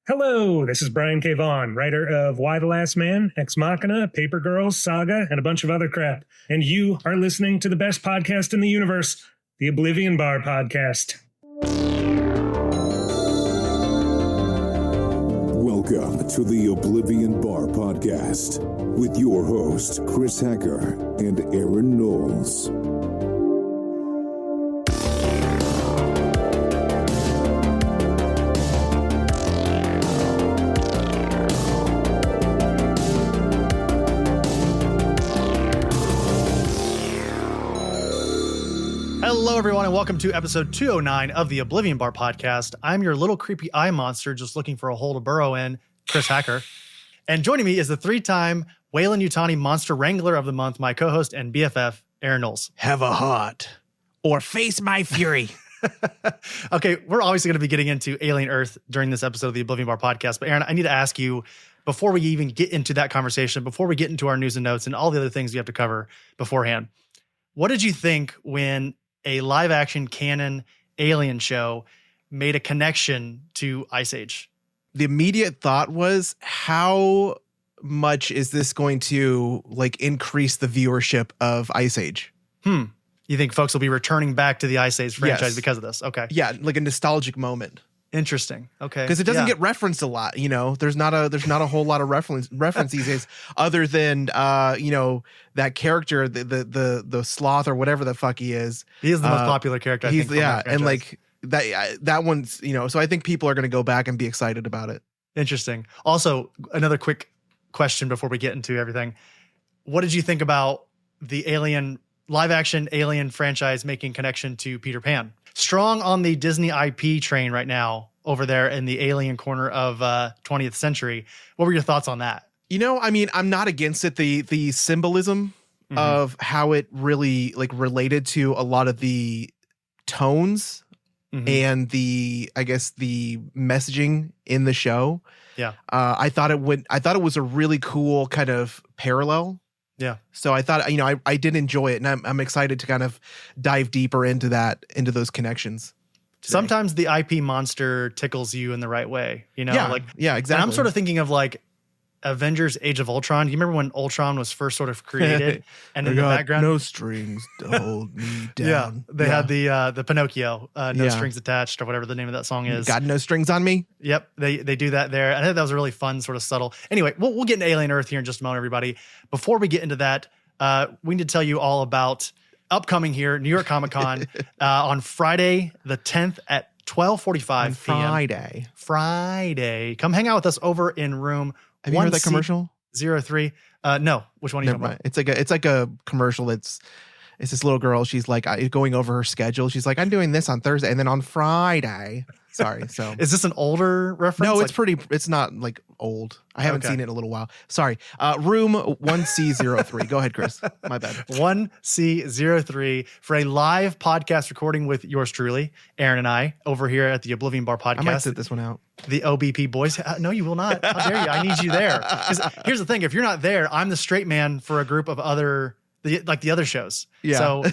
Hello, this is Brian K. Vaughan, writer of Why the Last Man, Ex Machina, Paper Girls, Saga, and a bunch of other crap. And you are listening to the best podcast in the universe, the Oblivion Bar Podcast. Welcome to the Oblivion Bar Podcast with your host, Chris Hacker and Aaron Knowles. Hello, everyone, and welcome to episode 209 of the Oblivion Bar Podcast. I'm your little creepy eye monster just looking for a hole to burrow in, Chris Hacker. And joining me is the three-time Weyland-Yutani Monster Wrangler of the Month, my co-host and BFF, Aaron Knowles. Have a heart or face my fury. Okay, we're obviously going to be getting into Alien Earth during this episode of the Oblivion Bar Podcast. But Aaron, I need to ask you, before we even get into that conversation, before we get into our news and notes and all the other things we have to cover beforehand, what did you think when a live-action canon alien show made a connection to Ice Age? The immediate thought was, how much is this going to increase the viewership of Ice Age? You think folks will be returning back to the Ice Age franchise because of this? Okay. Yeah, like a nostalgic moment. Interesting. Okay. Because it doesn't get referenced a lot, you know. There's not a whole lot of reference these days, other than that character, the sloth or whatever the fuck he is. He is the most popular character. I think, and like that one's, so I think people are going to go back and be excited about it. Interesting. Also, another quick question before we get into everything. What did you think about the live action Alien franchise making connection to Peter Pan? Strong on the Disney IP train right now over there in the alien corner of 20th century. What were your thoughts on that? I'm not against it. The symbolism of how it really related to a lot of the tones and the messaging in the show. Yeah. I thought it was a really cool kind of parallel. Yeah. So I thought, I did enjoy it, and I'm excited to kind of dive deeper into those connections today. Sometimes the IP monster tickles you in the right way, Yeah, exactly. And I'm sort of thinking of Avengers Age of Ultron. Do you remember when Ultron was first sort of created? And in the background, no strings to hold me down. Yeah, they had the Pinocchio, no strings attached, or whatever the name of that song is. Got no strings on me. Yep, they do that there. I think that was a really fun, sort of subtle. Anyway, we'll get into Alien Earth here in just a moment, everybody. Before we get into that, we need to tell you all about upcoming here, New York Comic Con, on Friday the 10th at 12:45 p.m. Friday. Come hang out with us over in room. Have you heard that commercial? 03. No, which one are you talking about? It's like a commercial. It's this little girl. She's going over her schedule. She's like, I'm doing this on Thursday, and then on Friday. Sorry. So is this an older reference? No, it's not old. I haven't seen it in a little while. Sorry. Room 1C03. Go ahead, Chris. My bad. 1C03 for a live podcast recording with yours truly, Aaron and I, over here at the Oblivion Bar Podcast. I might sit this one out. The OBP boys. No, you will not. How dare you? I need you there. Here's the thing. If you're not there, I'm the straight man for a group of the other shows. Yeah. So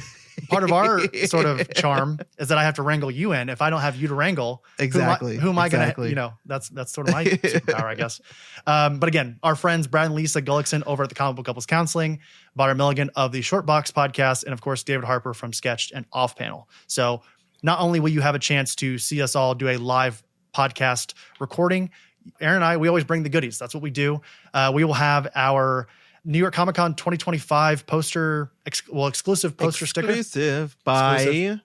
part of our sort of charm is that I have to wrangle you in. If I don't have you to wrangle, exactly. Who am I going to, that's sort of my superpower, I guess. But again, our friends, Brad and Lisa Gullickson over at the Comic Book Couples Counseling, Bonner Milligan of the Short Box Podcast, and of course, David Harper from Sketched and Off Panel. So not only will you have a chance to see us all do a live podcast recording, Aaron and I, we always bring the goodies. That's what we do. We will have our New York Comic Con 2025 exclusive poster sticker. Exclusive by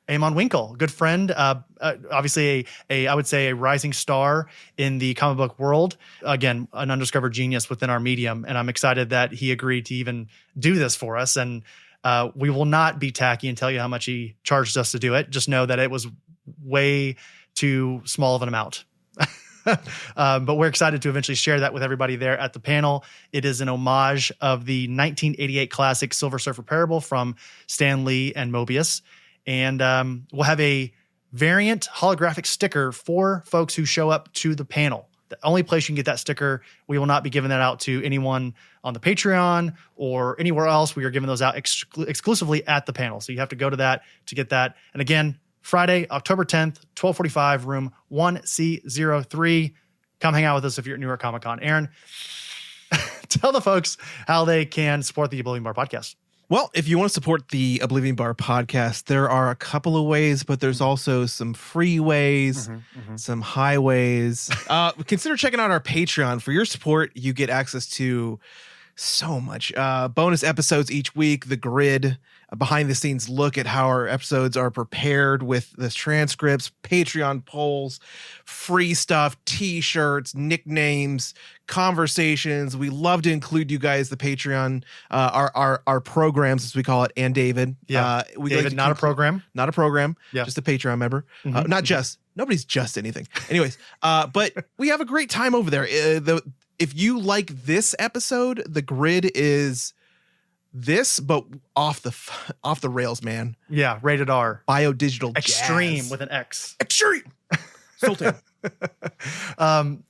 Eamon Winkle, good friend, obviously I would say a rising star in the comic book world. Again, an undiscovered genius within our medium, and I'm excited that he agreed to even do this for us. And we will not be tacky and tell you how much he charged us to do it. Just know that it was way too small of an amount. But we're excited to eventually share that with everybody there at the panel. It is an homage of the 1988 classic Silver Surfer Parable from Stan Lee and Moebius. And we'll have a variant holographic sticker for folks who show up to the panel. The only place you can get that sticker, we will not be giving that out to anyone on the Patreon or anywhere else. We are giving those out exclusively at the panel. So you have to go to that to get that. And again, Friday, October 10th, 12:45, room 1C03. come hang out with us if you're at New York Comic Con. Aaron, tell the folks how they can support the Oblivion Bar podcast. Well, if you want to support the Oblivion Bar podcast, there are a couple of ways, but there's also some free ways, some highways. Consider checking out our Patreon. For your support, you get access to so much bonus episodes each week, the grid, a behind the scenes look at how our episodes are prepared with the transcripts, Patreon polls, free stuff, t-shirts, nicknames, conversations. We love to include you guys, the Patreon, our programs, as we call it, and David. Yeah, David, like not a program. Not a program, yeah. Just a Patreon member. Not just, nobody's just anything. Anyways, but we have a great time over there. If you like this episode, the grid is this, but off the rails, man. Yeah, rated R. Biodigital Extreme jazz. with an X. Extreme. Sultan.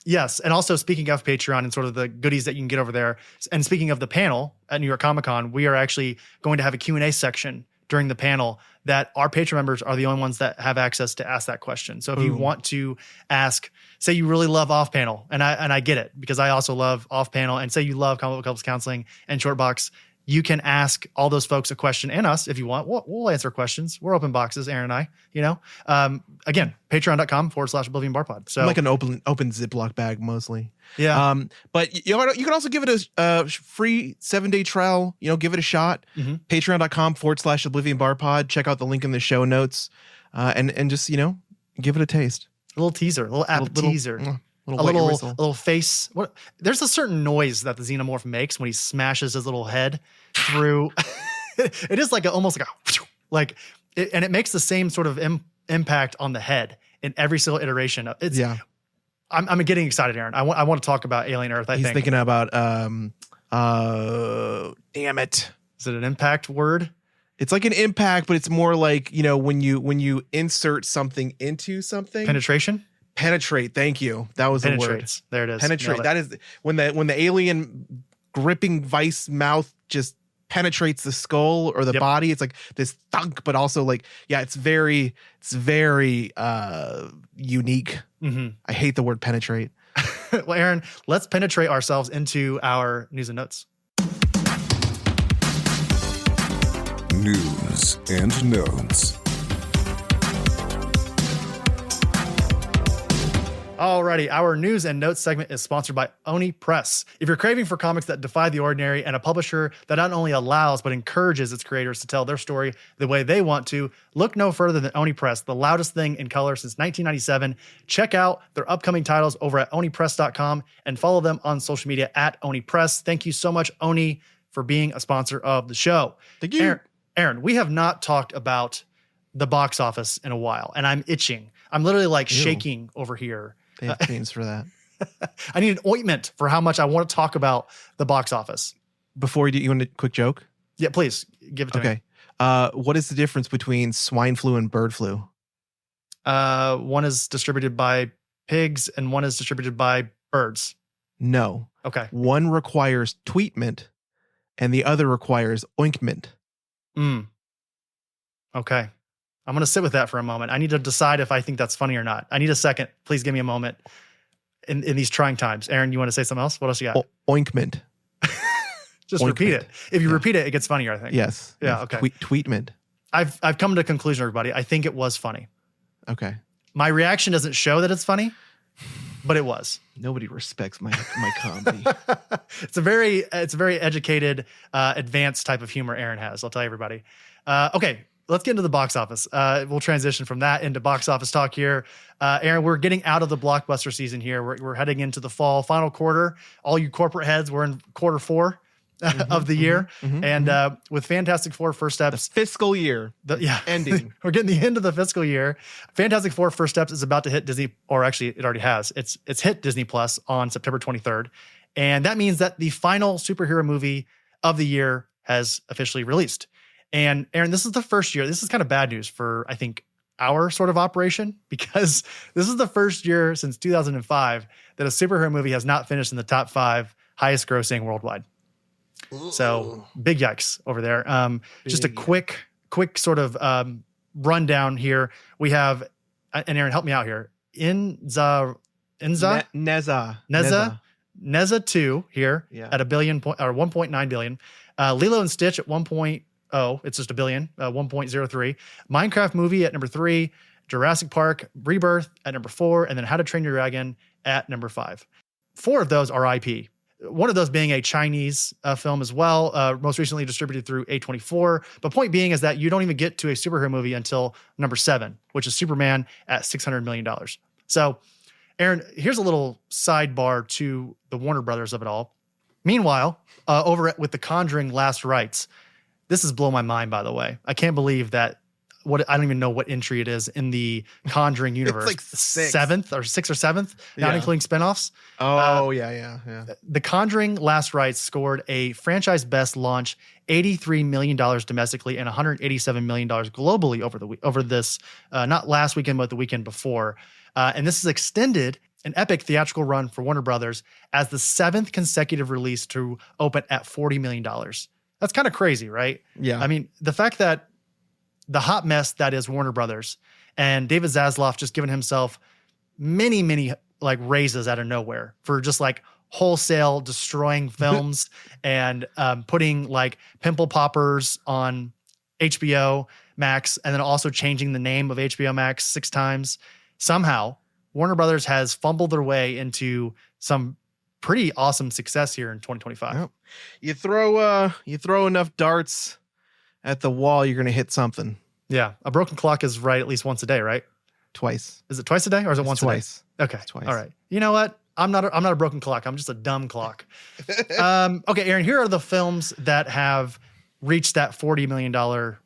Yes. And also speaking of Patreon and sort of the goodies that you can get over there, and speaking of the panel at New York Comic Con, we are actually going to have a Q&A section during the panel that our Patreon members are the only ones that have access to ask that question. So if you want to ask, say you really love off panel, and I get it because I also love off panel, and say you love comic book couples counseling and short box, you can ask all those folks a question, and us if you want. We'll answer questions. We're open boxes, Aaron and I, you know. Again, patreon.com/Oblivion Bar Pod. So like an open Ziploc bag mostly. Yeah. But you can also give it a free 7-day trial. You know, give it a shot. Patreon.com/Oblivion Bar Pod. Check out the link in the show notes, and just, you know, give it a taste. A little teaser, a little appetizer. A little face. What? There's a certain noise that the xenomorph makes when he smashes his little head through. It is like and it makes the same sort of impact on the head in every single iteration. I'm getting excited, Aaron. I want to talk about Alien Earth. He's thinking about damn it. Is it an impact word? It's like an impact, but it's more like, you know, when you insert something into something. Penetration. Penetrate. Thank you. That was the word. There it is. Penetrate. That is when the alien gripping vice mouth just penetrates the skull or the body. It's like this thunk, but also like, yeah, it's very unique. I hate the word penetrate. Well, Aaron, let's penetrate ourselves into our news and notes. News and notes. Alrighty, our news and notes segment is sponsored by Oni Press. If you're craving for comics that defy the ordinary and a publisher that not only allows but encourages its creators to tell their story the way they want to, look no further than Oni Press, the loudest thing in color since 1997. Check out their upcoming titles over at onipress.com and follow them on social media at Oni Press. Thank you so much, Oni, for being a sponsor of the show. Thank you. Aaron, we have not talked about the box office in a while, and I'm itching. I'm literally like shaking over here. They have pains for that. I need an ointment for how much I want to talk about the box office. Before you want a quick joke? Yeah, please give it to me. Okay. What is the difference between swine flu and bird flu? One is distributed by pigs and one is distributed by birds. No. Okay. One requires tweetment and the other requires ointment. Okay. I'm going to sit with that for a moment. I need to decide if I think that's funny or not. I need a second. Please give me a moment in these trying times. Aaron, you want to say something else? What else you got? Ointment. Just ointment. Repeat it. If you repeat it, it gets funnier, I think. Yes. Yeah, yes. okay. Tweetment. I've come to a conclusion, everybody. I think it was funny. Okay. My reaction doesn't show that it's funny, but it was. Nobody respects my comedy. It's a very educated, advanced type of humor Aaron has. I'll tell you, everybody. Okay. Let's get into the box office. We'll transition from that into box office talk here. Aaron, we're getting out of the blockbuster season here. We're heading into the fall, final quarter. All you corporate heads, we're in quarter 4 of the year. And with Fantastic Four First Steps. The fiscal year. Ending. We're getting the end of the fiscal year. Fantastic Four First Steps is about to hit Disney, or actually it already has. It's hit Disney Plus on September 23rd. And that means that the final superhero movie of the year has officially released. And Aaron, this is the first year. This is kind of bad news for, I think, our sort of operation, because this is the first year since 2005 that a superhero movie has not finished in the top 5 highest grossing worldwide. So big yikes over there. Just a quick sort of rundown here. We have, and Aaron, help me out here. In the Neza? Neza 2 here at $1 billion or 1.9 billion. Lilo and Stitch at 1.0. It's just $1 billion, 1.03. Minecraft movie at number 3. Jurassic Park Rebirth at number 4. And then How to Train Your Dragon at number 5. 4 of those are IP. One of those being a Chinese film as well, most recently distributed through A24. But point being is that you don't even get to a superhero movie until number 7, which is Superman at $600 million. So, Aaron, here's a little sidebar to the Warner Brothers of it all. Meanwhile, with The Conjuring Last Rites, this is blown my mind, by the way. I can't believe that I don't even know what entry it is in the Conjuring universe. It's like 6th or 7th, not including spinoffs. Yeah. The Conjuring Last Rites scored a franchise best launch $83 million domestically and $187 million globally over this, not last weekend, but the weekend before. And this has extended an epic theatrical run for Warner Brothers as the 7th consecutive release to open at $40 million. That's kind of crazy, right? Yeah. I mean, the fact that the hot mess that is Warner Brothers and David Zaslav just giving himself many like raises out of nowhere for just like wholesale destroying films and putting like pimple poppers on HBO Max and then also changing the name of HBO Max 6 times. Somehow Warner Brothers has fumbled their way into some pretty awesome success here in 2025. Yep. You throw enough darts at the wall, you're going to hit something. Yeah. A broken clock is right at least once a day, right? Twice. Is it twice a day or is it once twice. a day? Okay. Twice. All right. You know what? I'm not a broken clock. I'm just a dumb clock. Okay, Aaron, here are the films that have reached that $40 million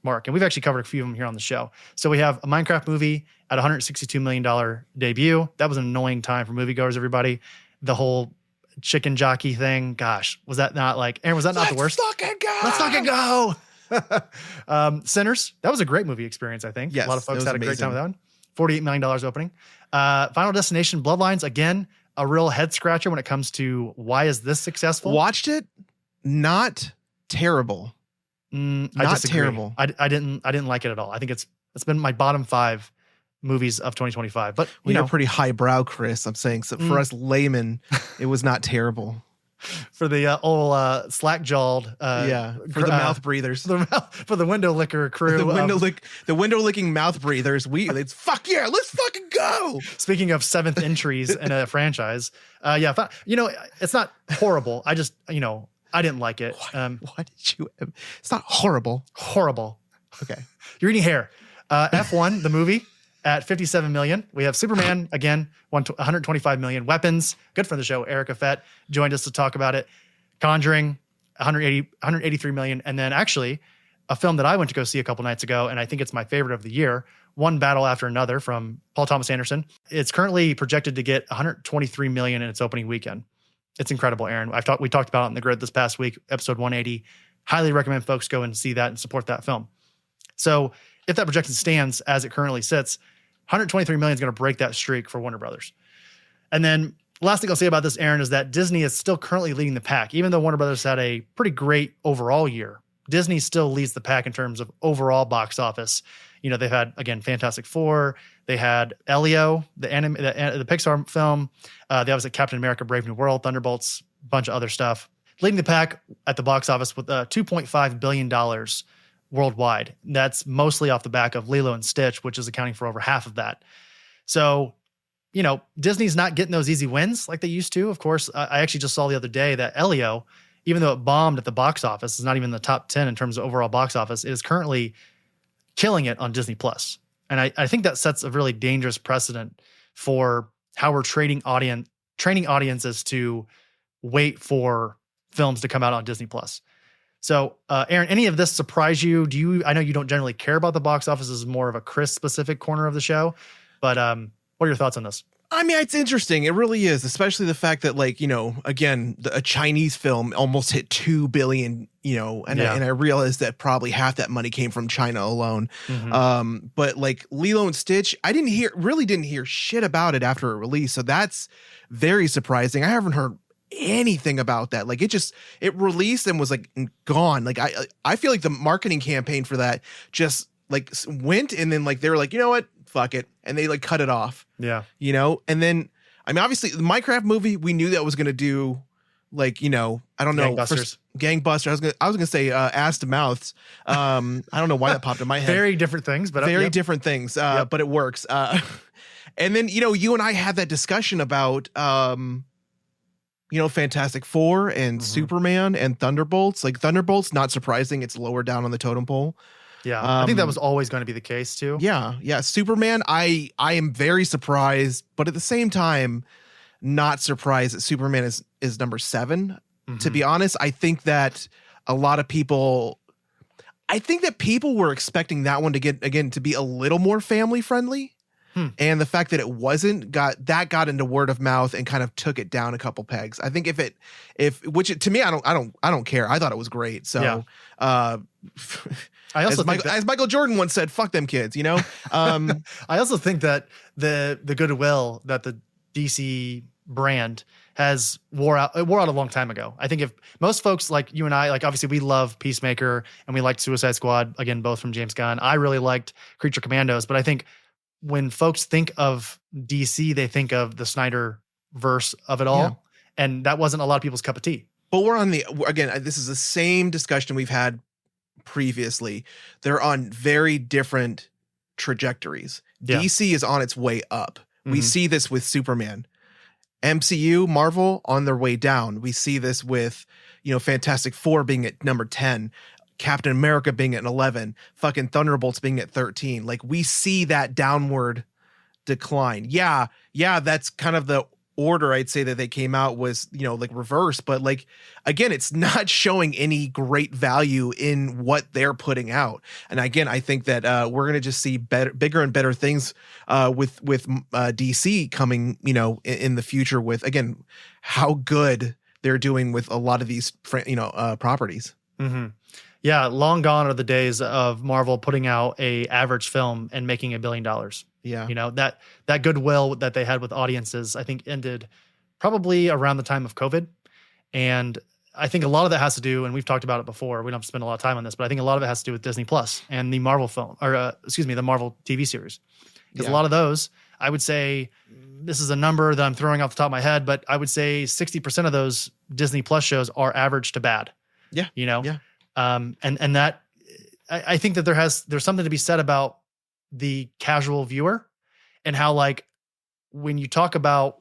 mark. And we've actually covered a few of them here on the show. So we have a Minecraft movie at $162 million debut. That was an annoying time for moviegoers, everybody. The whole chicken jockey thing. Gosh, was that not like, Aaron, was that not the worst? Let's fucking go. Sinners. That was a great movie experience, I think. Yes, a lot of folks had a great time with that amazing. one. $48 million opening. Final Destination Bloodlines, again, a real head scratcher when it comes to why is this successful? Watched it. Not terrible. I Not disagree. terrible. I didn't like it at all. I think it's been my bottom 5 movies of 2025. But You're pretty highbrow, Chris. I'm saying so for us laymen, it was not terrible. For the old slack-jawed, For the mouth breathers, for the window licker crew, the window licking mouth breathers. It's fuck yeah, let's fucking go. Speaking of 7th entries in a franchise, it's not horrible. I just, I didn't like it. What did you? It's not horrible. Horrible. Okay, you're eating hair. F1, the movie. At $57 million, we have Superman, again, $125 million. Weapons, good for the show. Erica Fett joined us to talk about it. Conjuring, $183 million. And then actually, a film that I went to go see a couple nights ago, and I think it's my favorite of the year, One Battle After Another from Paul Thomas Anderson. It's currently projected to get $123 million in its opening weekend. It's incredible, Aaron. We talked about it on The Grid this past week, episode 180. Highly recommend folks go and see that and support that film. So if that projection stands as it currently sits, $123 million is going to break that streak for Warner Brothers. And then last thing I'll say about this, Aaron, is that Disney is still currently leading the pack. Even though Warner Brothers had a pretty great overall year, Disney still leads the pack in terms of overall box office. They've had, again, Fantastic Four. They had Elio, the Pixar film. They obviously Captain America, Brave New World, Thunderbolts, a bunch of other stuff. Leading the pack at the box office with $2.5 billion worldwide. That's mostly off the back of Lilo and Stitch, which is accounting for over half of that. So, Disney's not getting those easy wins like they used to. Of course, I actually just saw the other day that Elio, even though it bombed at the box office, is not even in the top 10 in terms of overall box office. It is currently killing it on Disney Plus. And I think that sets a really dangerous precedent for how we're training audiences to wait for films to come out on Disney Plus. So, Aaron, any of this surprise you? I know you don't generally care about the box office. This is more of a Chris specific corner of the show, but what are your thoughts on this? I mean, it's interesting. It really is, especially the fact that, again, a Chinese film almost hit 2 billion, and I realized that probably half that money came from China alone. Mm-hmm. But like Lilo and Stitch, I didn't hear shit about it after it released. So that's very surprising. I haven't heard anything about that. Like it released and was like gone. Like I feel like the marketing campaign for that just like went, and then like they were like, you know what, fuck it, and they like cut it off. Yeah. And then I mean, obviously the Minecraft movie, we knew that was going to do like, I don't know. Gangbusters. I was gonna say ass to mouths. I don't know why that popped in my head. Very different things, but different things. But it works. And then, you and I had that discussion about, Fantastic Four and Superman and Thunderbolts. Like Thunderbolts, not surprising. It's lower down on the totem pole. Yeah. I think that was always going to be the case too. Yeah. Yeah. Superman, I am very surprised, but at the same time, not surprised that Superman is number 7. To be honest, I think that a lot of people, were expecting that one to to be a little more family friendly. And the fact that it wasn't got into word of mouth and kind of took it down a couple pegs. I think to me, I don't care. I thought it was great. So, I also as Michael Jordan once said, "Fuck them kids," I also think that the goodwill that the DC brand has wore out a long time ago. I think if most folks like you and I, like obviously we love Peacemaker and we liked Suicide Squad, again, both from James Gunn. I really liked Creature Commandos, but I think when folks think of DC, they think of the Snyder verse of it all. Yeah. And that wasn't a lot of people's cup of tea. But this is the same discussion we've had previously. They're on very different trajectories. Yeah. DC is on its way up. We see this with Superman. MCU, Marvel on their way down. We see this with, Fantastic Four being at number 10. Captain America being at 11, fucking Thunderbolts being at 13. Like we see that downward decline. Yeah. That's kind of the order I'd say that they came out was, like reverse, but like, again, it's not showing any great value in what they're putting out. And again, I think that we're going to just see bigger and better things with DC coming, in the future with, again, how good they're doing with a lot of these, properties. Mm-hmm. Yeah, long gone are the days of Marvel putting out a average film and making $1 billion. Yeah. That goodwill that they had with audiences, I think ended probably around the time of COVID. And I think a lot of that has to do, and we've talked about it before, we don't have to spend a lot of time on this, but I think a lot of it has to do with Disney Plus and the Marvel the Marvel TV series. Because a lot of those, I would say, this is a number that I'm throwing off the top of my head, but I would say 60% of those Disney Plus shows are average to bad. Yeah. Yeah. And that I think that there's something to be said about the casual viewer and how, like, when you talk about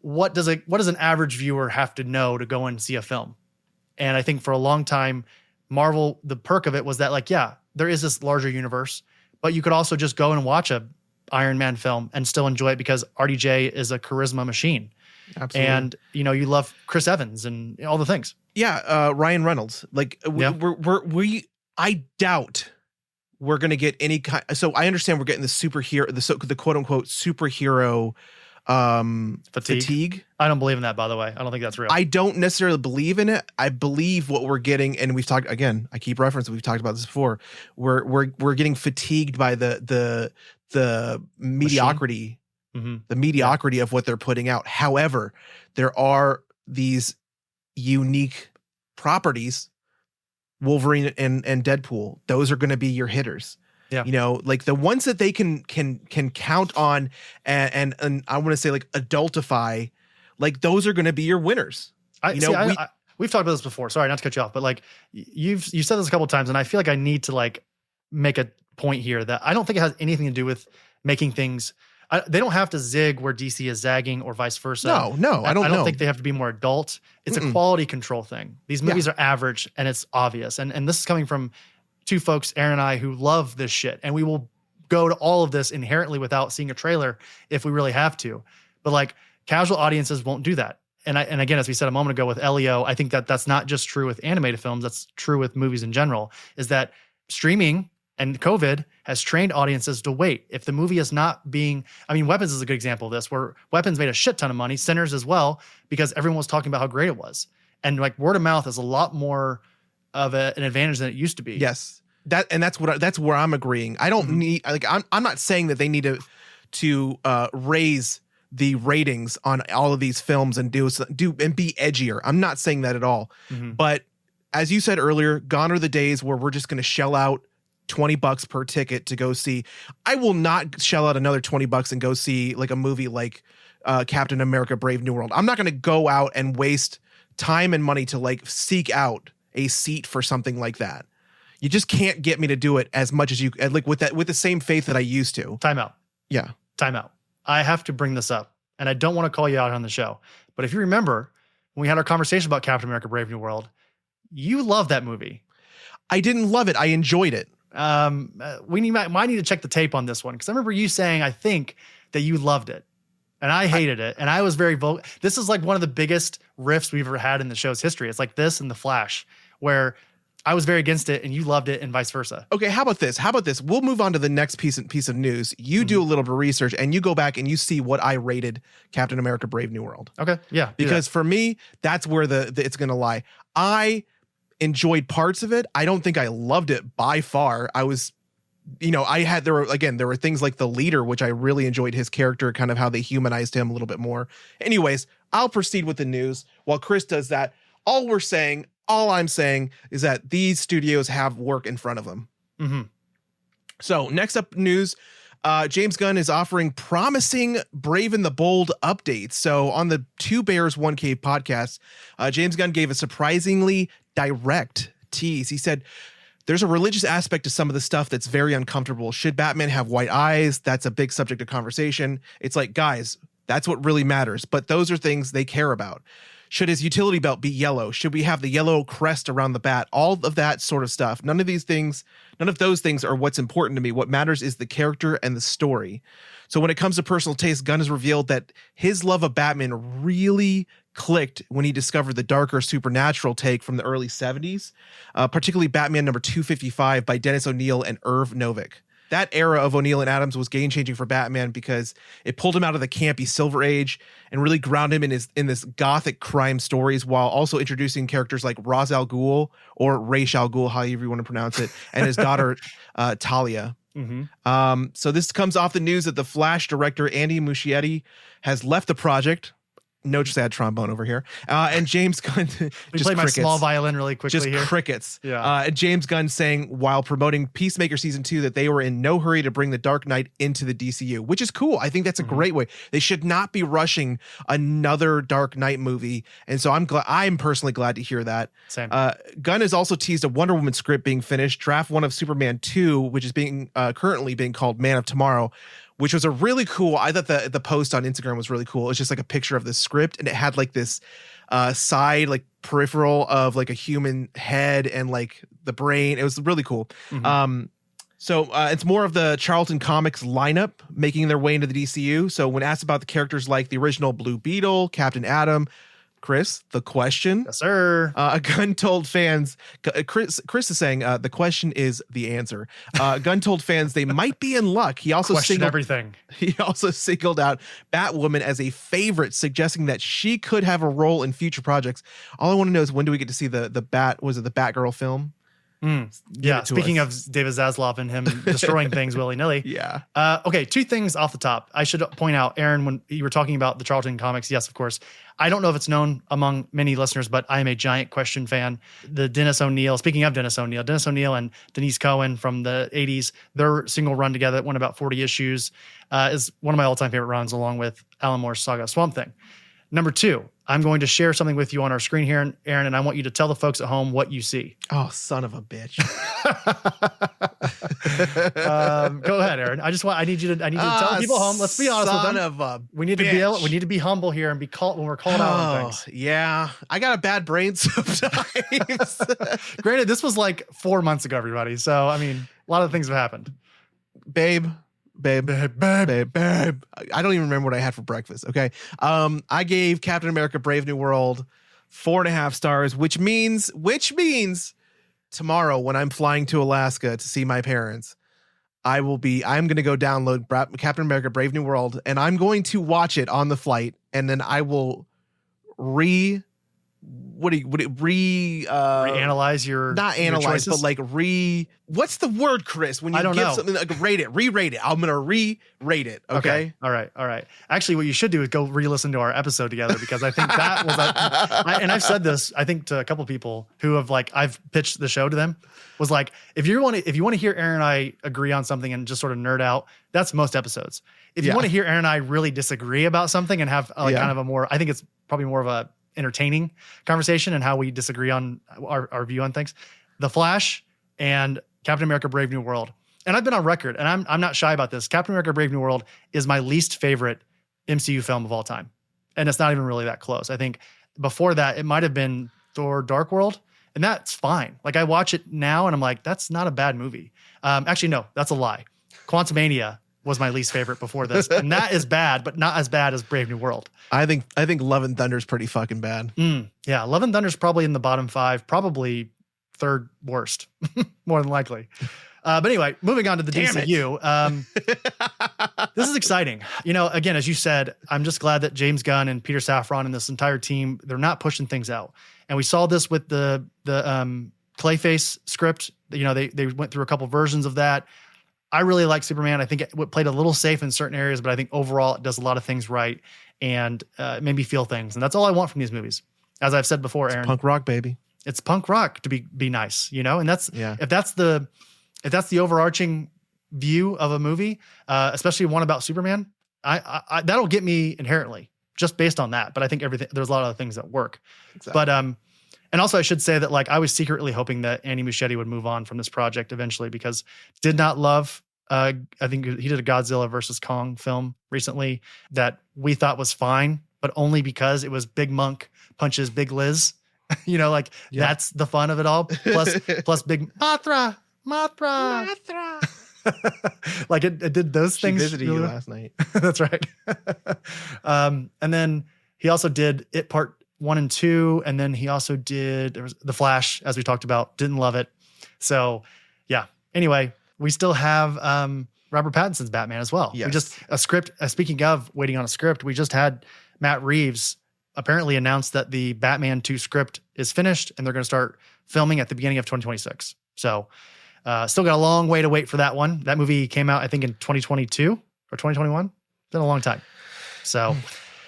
what does an average viewer have to know to go and see a film? And I think for a long time, Marvel, the perk of it was that, like, yeah, there is this larger universe, but you could also just go and watch a Iron Man film and still enjoy it because RDJ is a charisma machine. Absolutely. And, you love Chris Evans and all the things. Yeah. Ryan Reynolds. Like I doubt we're going to get any kind. So I understand we're getting the quote unquote superhero fatigue. I don't believe in that, by the way. I don't think that's real. I don't necessarily believe in it. I believe what we're getting, and we've talked again, I keep referencing, we've talked about this before. We're getting fatigued by the mediocrity. Mm-hmm. The mediocrity of what they're putting out. However, there are these unique properties, Wolverine and Deadpool. Those are going to be your hitters. Yeah. Like the ones that they can count on and I want to say like adultify, like those are going to be your winners. We've talked about this before. Sorry, not to cut you off, but like you've said this a couple of times, and I feel like I need to like make a point here that I don't think it has anything to do with making things. They don't have to zig where DC is zagging or vice versa. No, I don't think they have to be more adult. It's a quality control thing. These movies are average and it's obvious. And this is coming from two folks, Aaron and I, who love this shit. And we will go to all of this inherently without seeing a trailer if we really have to. But like casual audiences won't do that. And again, as we said a moment ago with Elio, I think that that's not just true with animated films. That's true with movies in general, is that streaming and COVID has trained audiences to wait. If the movie is not being, Weapons is a good example of this, where Weapons made a shit ton of money, Sinners as well, because everyone was talking about how great it was. And like word of mouth is a lot more of an advantage than it used to be. Yes. That's where I'm agreeing. I don't need, like, I'm not saying that they need to raise the ratings on all of these films and do and be edgier. I'm not saying that at all. Mm-hmm. But as you said earlier, gone are the days where we're just going to shell out $20 per ticket to go see. I will not shell out another $20 and go see like a movie like Captain America Brave New World. I'm not going to go out and waste time and money to like seek out a seat for something like that. You just can't get me to do it as much as you like with the same faith that I used to. Time out. Yeah. Time out. I have to bring this up, and I don't want to call you out on the show, but if you remember when we had our conversation about Captain America Brave New World, you loved that movie. I didn't love it. I enjoyed it. Might need to check the tape on this one, because I remember you saying, I think, that you loved it. And I hated it. And I was very vocal. This is like one of the biggest rifts we've ever had in the show's history. It's like this and The Flash, where I was very against it and you loved it, and vice versa. Okay, how about this? We'll move on to the next piece of news. You do a little bit of research and you go back and you see what I rated Captain America Brave New World. Okay, yeah. Because for me, that's where the it's going to lie. I enjoyed parts of it. I don't think I loved it by far. I was, there were things like the leader, which I really enjoyed his character, kind of how they humanized him a little bit more. Anyways, I'll proceed with the news while Chris does that. All I'm saying is that these studios have work in front of them. Mm-hmm. So next up news, James Gunn is offering promising Brave and the Bold updates. So on the Two Bears, One Cave podcast, James Gunn gave a surprisingly direct tease. He said, there's a religious aspect to some of the stuff that's very uncomfortable. Should Batman have white eyes? That's a big subject of conversation. It's like, guys, that's what really matters. But those are things they care about. Should his utility belt be yellow? Should we have the yellow crest around the bat? All of that sort of stuff. None of those things are what's important to me. What matters is the character and the story. So when it comes to personal taste, Gunn has revealed that his love of Batman really clicked when he discovered the darker supernatural take from the early 70s, particularly Batman number 255 by Dennis O'Neil and Irv Novick. That era of O'Neil and Adams was game-changing for Batman because it pulled him out of the campy Silver Age and really grounded him in this gothic crime stories, while also introducing characters like Ra's al Ghul, or Ra's al Ghul, however you want to pronounce it, and his daughter Talia. Mm-hmm. So this comes off the news that the Flash director Andy Muschietti has left the project. No sad trombone over here. And James Gunn We played my small violin really quickly here. Crickets. Yeah. James Gunn saying while promoting Peacemaker season 2 that they were in no hurry to bring the Dark Knight into the DCU, which is cool. I think that's a great way. They should not be rushing another Dark Knight movie. And so I'm personally glad to hear that. Same. Gunn has also teased a Wonder Woman script being finished, draft 1 of Superman 2, which is currently being called Man of Tomorrow, which was a really cool. I thought the post on Instagram was really cool. It's just like a picture of the script, and it had like this side like peripheral of like a human head and like the brain. It was really cool. Mm-hmm. So it's more of the Charlton Comics lineup making their way into the DCU. So when asked about the characters like the original Blue Beetle, Captain Atom, Chris, the question. Yes, sir. Gunn told fans, Chris is saying the question is the answer. Gunn told fans they might be in luck. He also everything. He also singled out Batwoman as a favorite, suggesting that she could have a role in future projects. All I want to know is, when do we get to see the Batgirl film? Yeah. Speaking of David Zaslav and him destroying things willy-nilly. Yeah. Okay. 2 things off the top. I should point out, Aaron, when you were talking about the Charlton Comics, yes, of course. I don't know if it's known among many listeners, but I am a giant Question fan. The Dennis O'Neil, speaking of Dennis O'Neil and Denise Cohen from the 80s, their single run together that went about 40 issues, is one of my all-time favorite runs, along with Alan Moore's Saga of Swamp Thing. Number 2, I'm going to share something with you on our screen here, Aaron, and I want you to tell the folks at home what you see. Oh, son of a bitch. Go ahead, Aaron. I need you to tell people at home. Let's be honest with them. Son of a we need to be humble here and be called when we're called out on things. Yeah. I got a bad brain sometimes. Granted, this was like 4 months ago, everybody. So, I mean, a lot of things have happened. Babe. I don't even remember what I had for breakfast. Okay. I gave Captain America Brave New World 4.5 stars, which means tomorrow when I'm flying to Alaska to see my parents, I'm going to go download Captain America Brave New World, and I'm going to watch it on the flight, and then I will reanalyze your choices? But like what's the word, Chris, when you give something like re-rate it? I'm gonna re-rate it. Okay. All right. Actually, what you should do is go re-listen to our episode together, because I think that was and I've said this, I think, to a couple people who have I've pitched the show to them, was like, if you want to hear Aaron and I agree on something and just sort of nerd out, that's most episodes. if you want to hear Aaron and I really disagree about something and have kind of a more, I think it's probably more of a entertaining conversation and how we disagree on our view on things. The Flash and Captain America: Brave New World. And I've been on record, and I'm not shy about this. Captain America: Brave New World is my least favorite MCU film of all time. And it's not even really that close. I think before that, it might have been Thor: Dark World, and that's fine. Like, I watch it now and I'm like, that's not a bad movie. Actually, no, that's a lie. Quantumania was my least favorite before this. And that is bad, but not as bad as Brave New World. I think Love and Thunder is pretty fucking bad. Yeah, Love and Thunder is probably in the bottom 5, probably third worst, more than likely. But anyway, moving on to the DCU. This is exciting. You know, again, as you said, I'm just glad that James Gunn and Peter Safran and this entire team, they're not pushing things out. And we saw this with the Clayface script. You know, they went through a couple versions of that. I really like Superman. I think it played a little safe in certain areas, but I think overall it does a lot of things right and it made me feel things. And that's all I want from these movies. As I've said before, Aaron. It's punk rock, baby. It's punk rock to be nice, you know? And that's if that's the overarching view of a movie, especially one about Superman, I that'll get me inherently just based on that. But I think there's a lot of other things that work. Exactly. But and also I should say that, like, I was secretly hoping that Andy Muschietti would move on from this project eventually, because did not love. I think he did a Godzilla versus Kong film recently that we thought was fine, but only because it was Big Monk punches Big Liz. You know, like that's the fun of it all. Plus Big Mothra. Like it did those things. She visited you last night. That's right. And then he also did It Part 1 and 2, and then he also did The Flash, as we talked about. Didn't love it. So yeah. Anyway, we still have Robert Pattinson's Batman as well. Yes. We just a script. Speaking of waiting on a script, we just had Matt Reeves apparently announced that the Batman 2 script is finished and they're going to start filming at the beginning of 2026. So still got a long way to wait for that one. That movie came out, I think, in 2022 or 2021. It's been a long time. So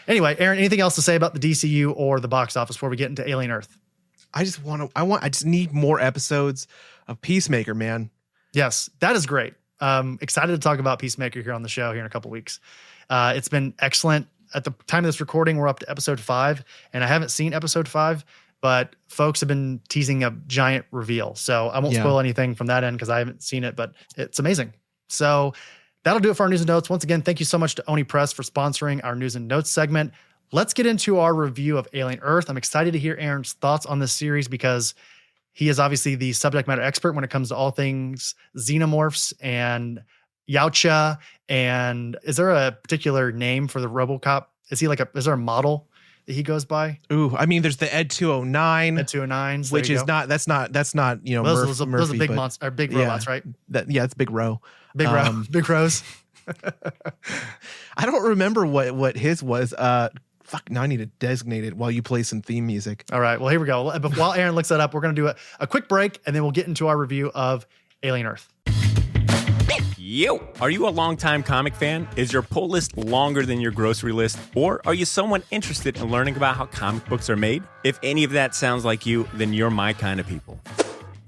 anyway, Aaron, anything else to say about the DCU or the box office before we get into Alien Earth? I just need more episodes of Peacemaker, man. Yes, that is great. Excited to talk about Peacemaker here on the show here in a couple weeks. It's been excellent. At the time of this recording, we're up to episode 5, and I haven't seen episode 5, but folks have been teasing a giant reveal. So I won't spoil anything from that end because I haven't seen it, but it's amazing. So that'll do it for our news and notes. Once again, thank you so much to Oni Press for sponsoring our news and notes segment. Let's get into our review of Alien Earth. I'm excited to hear Aaron's thoughts on this series because he is obviously the subject matter expert when it comes to all things xenomorphs and Yautja. And is there a particular name for the RoboCop? Is there a model that he goes by? Ooh, I mean, there's the Ed 209. Ed 209s, which is not, that's not, you know, those are big monsters, or big robots, right? It's Big Row. Big Rows. I don't remember what his was. Fuck, now I need to designate it while you play some theme music. All right, well, here we go. But while Aaron looks that up, we're going to do a quick break, and then we'll get into our review of Alien Earth. Yo! Are you a longtime comic fan? Is your pull list longer than your grocery list? Or are you someone interested in learning about how comic books are made? If any of that sounds like you, then you're my kind of people.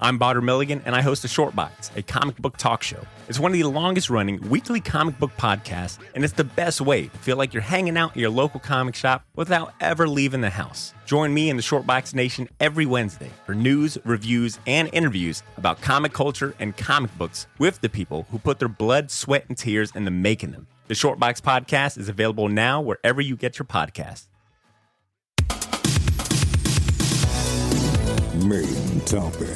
I'm Botter Milligan, and I host a Short Box, a comic book talk show. It's one of the longest-running weekly comic book podcasts, and it's the best way to feel like you're hanging out in your local comic shop without ever leaving the house. Join me in the Short Box Nation every Wednesday for news, reviews, and interviews about comic culture and comic books with the people who put their blood, sweat, and tears into making them. The Short Box Podcast is available now wherever you get your podcasts. Main topic.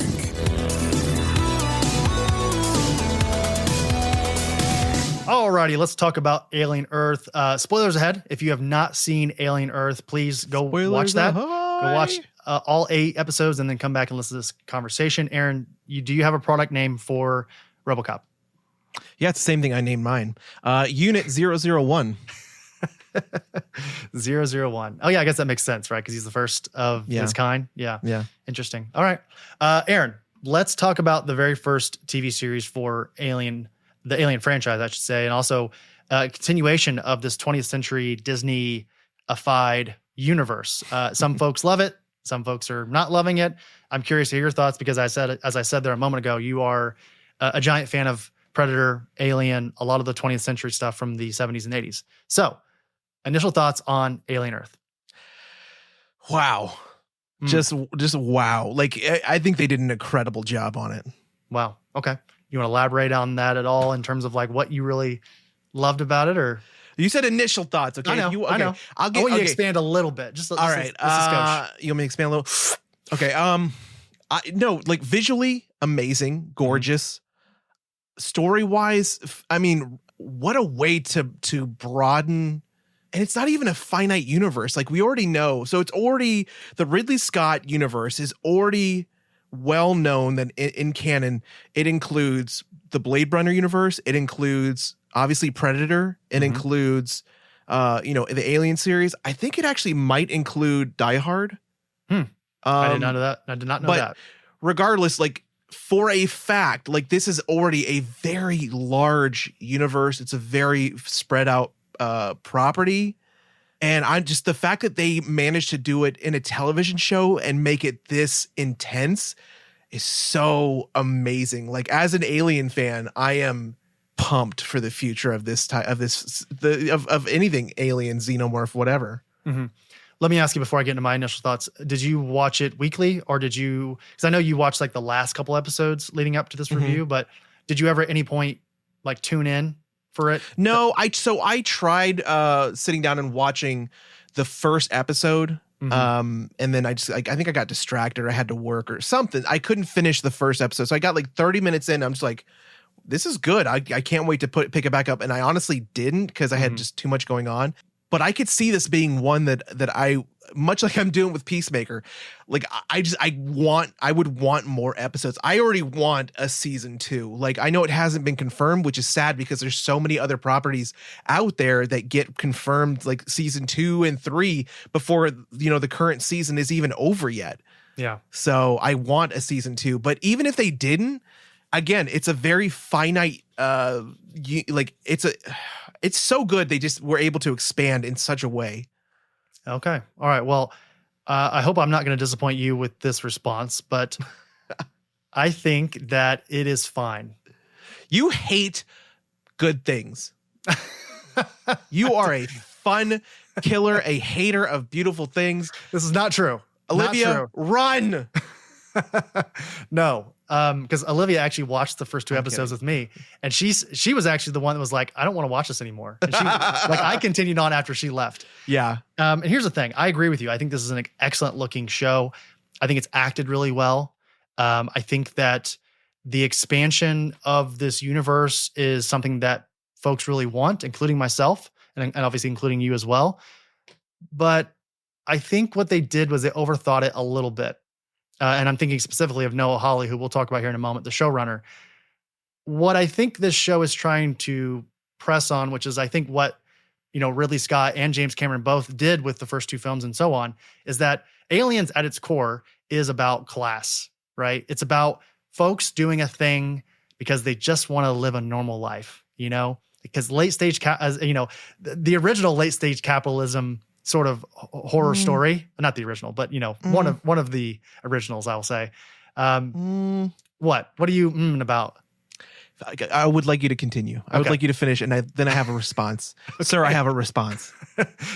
Alrighty, let's talk about Alien Earth. Spoilers ahead. If you have not seen Alien Earth, please go watch that. Go watch all 8 episodes and then come back and listen to this conversation. Aaron, do you have a product name for RoboCop? Yeah, it's the same thing I named mine. Unit 001. 001. Oh yeah, I guess that makes sense, right? Because he's the first of his kind. Yeah. Interesting. All right. Aaron, let's talk about the very first TV series for the Alien franchise, I should say, and also a continuation of this 20th century Disney-ified universe. Some folks love it. Some folks are not loving it. I'm curious to hear your thoughts because as I said there a moment ago, you are a giant fan of Predator, Alien, a lot of the 20th century stuff from the 70s and 80s. So, initial thoughts on Alien Earth. Wow. Just wow. Like, I think they did an incredible job on it. Wow. Okay. You want to elaborate on that at all in terms of like what you really loved about it, or? You said initial thoughts. Okay. I know. Okay. I know. I want you to expand a little bit. Just all right. You want me to expand a little? Okay. No, like visually amazing, gorgeous. Story wise, I mean, what a way to broaden. And it's not even a finite universe. Like we already know. So it's already the Ridley Scott universe is already well known that in canon, it includes the Blade Runner universe. It includes obviously Predator. It includes, the Alien series. I think it actually might include Die Hard. I did not know that. I did not know that. Regardless, like for a fact, like this is already a very large universe. It's a very spread out property. And I'm just the fact that they managed to do it in a television show and make it this intense is so amazing. Like as an Alien fan, I am pumped for the future of this type of anything Alien, Xenomorph, whatever. Let me ask you before I get into my initial thoughts. Did you watch it weekly or did you, because I know you watched like the last couple episodes leading up to this review, but did you ever at any point like tune in for it? No, I tried sitting down and watching the first episode. And then I think I got distracted or I had to work or something. I couldn't finish the first episode. So I got like 30 minutes in. I'm just like, this is good. I can't wait to pick it back up. And I honestly didn't because I had just too much going on. But I could see this being one that I, much like I'm doing with Peacemaker, like I would want more episodes. I already want a season 2. Like I know it hasn't been confirmed, which is sad because there's so many other properties out there that get confirmed like season 2 and 3 before, the current season is even over yet. Yeah. So I want a season 2, but even if they didn't, again, it's a very finite, it's so good. They just were able to expand in such a way. Okay. All right. Well, I hope I'm not going to disappoint you with this response, but I think that it is fine. You hate good things. You are a fun killer, a hater of beautiful things. This is not true. Olivia, not true. Run. No. Because Olivia actually watched the first 2 episodes with me, and she was actually the one that was like, I don't want to watch this anymore. And she like I continued on after she left. Yeah. And here's the thing. I agree with you. I think this is an excellent looking show. I think it's acted really well. I think that the expansion of this universe is something that folks really want, including myself and obviously including you as well. But I think what they did was they overthought it a little bit. And I'm thinking specifically of Noah Hawley, who we'll talk about here in a moment, the showrunner. What I think this show is trying to press on, which is I think what, Ridley Scott and James Cameron both did with the first 2 films and so on, is that Aliens at its core is about class, right? It's about folks doing a thing because they just want to live a normal life, because late stage, the original late stage capitalism sort of horror story, not the original, but one of the originals, I'll say. What are you about? I would like you to continue. I would like you to finish, and then I have a response. Okay. Sir, I have a response.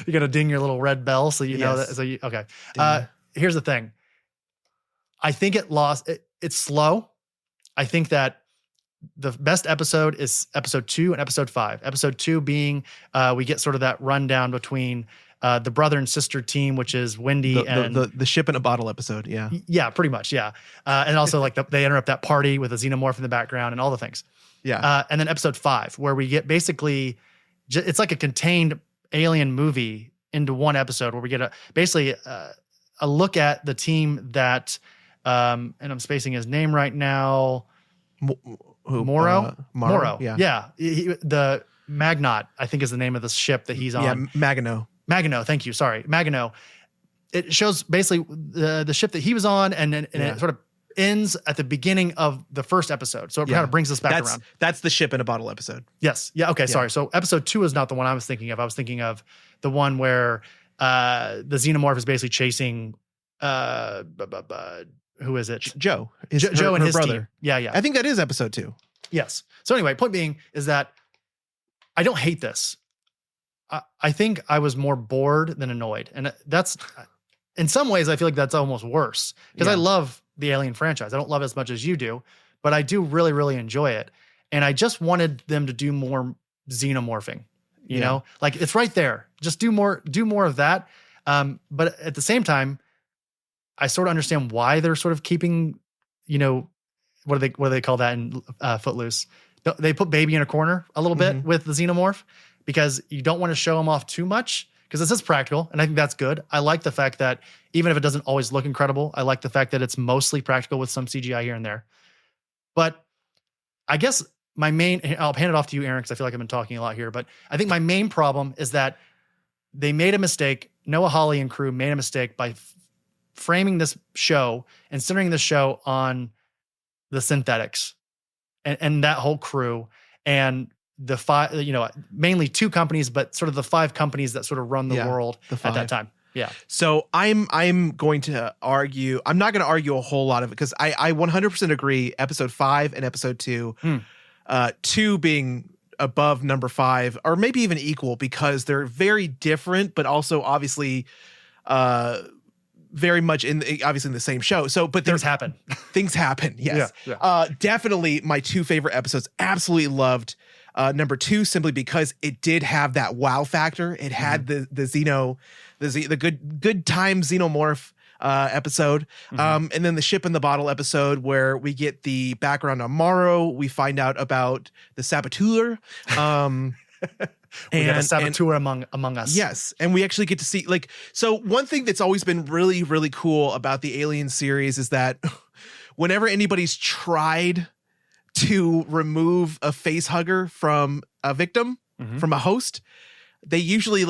You got to ding your little red bell so you know that. So okay. Here's the thing. I think it's slow. I think that the best episode is episode 2 and episode 5. Episode 2 being we get sort of that rundown between the brother and sister team, which is Wendy and the ship in a bottle episode. Yeah. Yeah, pretty much. Yeah. And also like they interrupt that party with a xenomorph in the background and all the things. Yeah. And then episode 5, where we get basically, it's like a contained alien movie into one episode where we get a look at the team that, and I'm spacing his name right now. Morrow? Morrow. Yeah. Yeah. The Magnot, I think, is the name of the ship that he's on. Yeah. Maginot, thank you. Sorry, Maginot. It shows basically the ship that he was on, and it sort of ends at the beginning of the first episode. So it kind of brings us back around. That's the ship in a bottle episode. Yes. Yeah. Okay. Sorry. So episode 2 is not the one I was thinking of. I was thinking of the one where the xenomorph is basically chasing who is it? Joe. Joe and her his brother. team. Yeah. Yeah. I think that is episode 2. Yes. So anyway, point being is that I don't hate this. I think I was more bored than annoyed. And that's, in some ways, I feel like that's almost worse because I love the Alien franchise. I don't love it as much as you do, but I do really, really enjoy it. And I just wanted them to do more xenomorphing, you know, like it's right there. Just do more of that. But at the same time, I sort of understand why they're sort of keeping, you know, what do they call that in Footloose? They put baby in a corner a little bit with the xenomorph because you don't want to show them off too much because this is practical. And I think that's good. I like the fact that even if it doesn't always look incredible, I like the fact that it's mostly practical with some CGI here and there. But I guess I'll hand it off to you, Aaron, because I feel like I've been talking a lot here, but I think my main problem is that they made a mistake. Noah Hawley and crew made a mistake by framing this show and centering the show on the synthetics and that whole crew and the five, you know, mainly two companies, but sort of the five companies that sort of run the world at that time. Yeah. So I'm going to argue, I'm not going to argue a whole lot of it because I 100% agree episode 5 and episode 2, 2 being above number 5 or maybe even equal because they're very different, but also obviously very much obviously in the same show. So, but things happen. Things happen. Yes. Yeah. Definitely my 2 favorite episodes. Absolutely loved number 2 simply because it did have that wow factor. It had the good time xenomorph episode. And then the ship in the bottle episode where we get the background on Morrow. We find out about the saboteur. We got a saboteur among us. Yes. And we actually get to see so one thing that's always been really, really cool about the Alien series is that whenever anybody's tried to remove a face hugger from a victim, from a host, they usually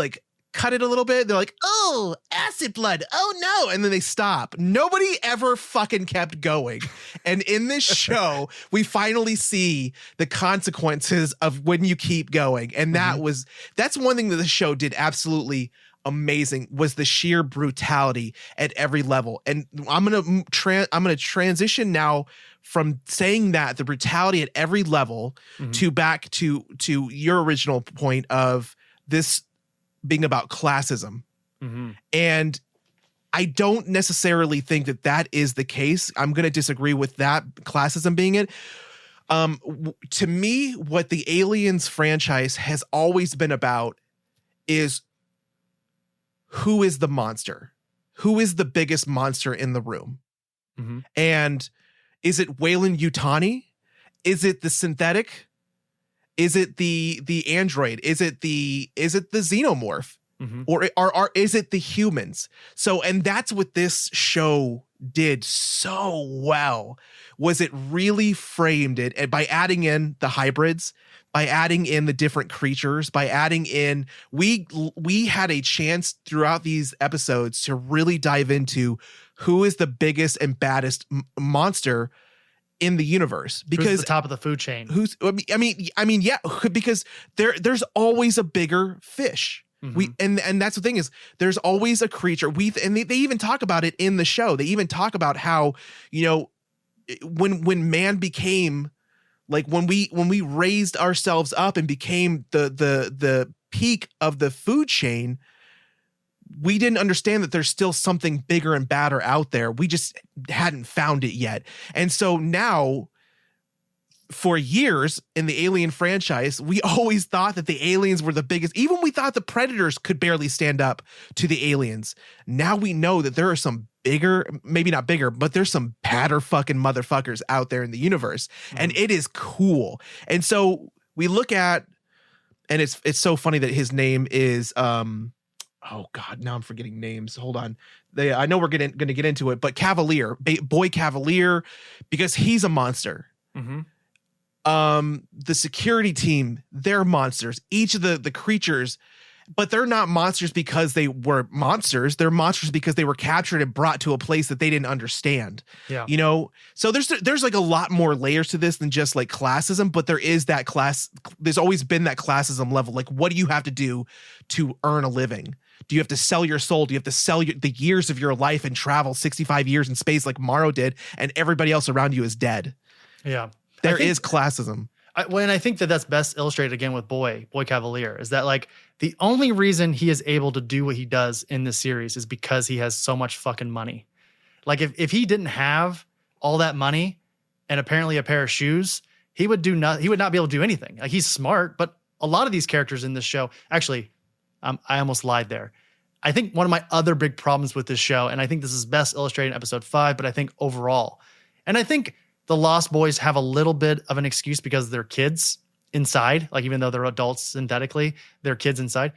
cut it a little bit. They're like, oh, acid blood. Oh no. And then they stop. Nobody ever fucking kept going. And in this show, we finally see the consequences of when you keep going. And that's one thing that the show did absolutely amazing was the sheer brutality at every level. And I'm going to transition now from saying that the brutality at every level to back to your original point of this being about classism. And I don't necessarily think that is the case. I'm going to disagree with that classism being it. To me, what the Aliens franchise has always been about is who is the monster? Who is the biggest monster in the room? And is it Weyland-Yutani? Is it the synthetic? Is it the android? Is it the xenomorph? Or is it the humans? So, and that's what this show did so well, was it really framed it and by adding in the hybrids, by adding in the different creatures, by adding in, we had a chance throughout these episodes to really dive into who is the biggest and baddest monster in the universe, because who's the top of the food chain. Yeah, because there's always a bigger fish. And that's the thing is there's always a creature. They even talk about it in the show. They even talk about how, when man became when we raised ourselves up and became the peak of the food chain, we didn't understand that there's still something bigger and badder out there. We just hadn't found it yet. And so now, for years in the Alien franchise, we always thought that the aliens were the biggest. Even we thought the Predators could barely stand up to the aliens. Now we know that there are some bigger, maybe not bigger, but there's some badder fucking motherfuckers out there in the universe. And it is cool. And so we look at, and it's so funny that his name is, oh God, now I'm forgetting names. Hold on. I know we're going to get into it, but Cavalier, Boy Cavalier, because he's a monster. The security team, they're monsters. Each of the creatures, but they're not monsters because they were monsters. They're monsters because they were captured and brought to a place that they didn't understand. Yeah. So there's a lot more layers to this than just classism, but there is that class. There's always been that classism level. What do you have to do to earn a living? Do you have to sell your soul? Do you have to sell the years of your life and travel 65 years in space like Morrow did, and everybody else around you is dead? Yeah. There is classism. I think that's best illustrated again with Boy Cavalier, is that like the only reason he is able to do what he does in this series is because he has so much fucking money. Like if he didn't have all that money and apparently a pair of shoes, he would not be able to do anything. Like he's smart, but a lot of these characters in this show, actually, I almost lied there. I think one of my other big problems with this show, and I think this is best illustrated in episode 5, but I think overall, and I think the Lost Boys have a little bit of an excuse because they're kids inside, like even though they're adults synthetically, they're kids inside.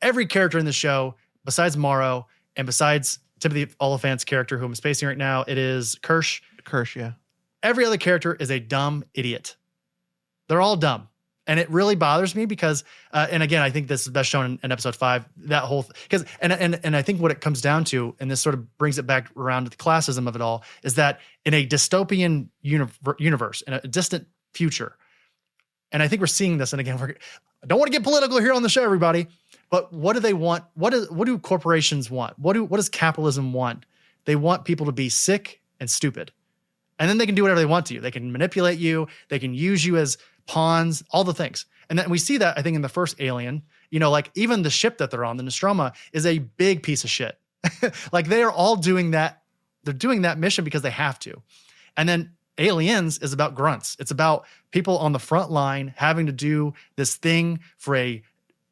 Every character in the show, besides Morrow and besides Timothy Oliphant's character, who I'm spacing right now, it is Kirsch. Kirsch, yeah. Every other character is a dumb idiot. They're all dumb. And it really bothers me because, and again, I think this is best shown in episode 5, that whole, because, and I think what it comes down to, and this sort of brings it back around to the classism of it all, is that in a dystopian universe, in a distant future, and I think we're seeing this, and again, I don't want to get political here on the show, everybody, but what do they want? What do corporations want? What does capitalism want? They want people to be sick and stupid. And then they can do whatever they want to you. They can manipulate you. They can use you as pawns, all the things. And then we see that, I think, in the first Alien, like even the ship that they're on, the Nostromo, is a big piece of shit. Like they are all doing that. They're doing that mission because they have to. And then Aliens is about grunts. It's about people on the front line having to do this thing for a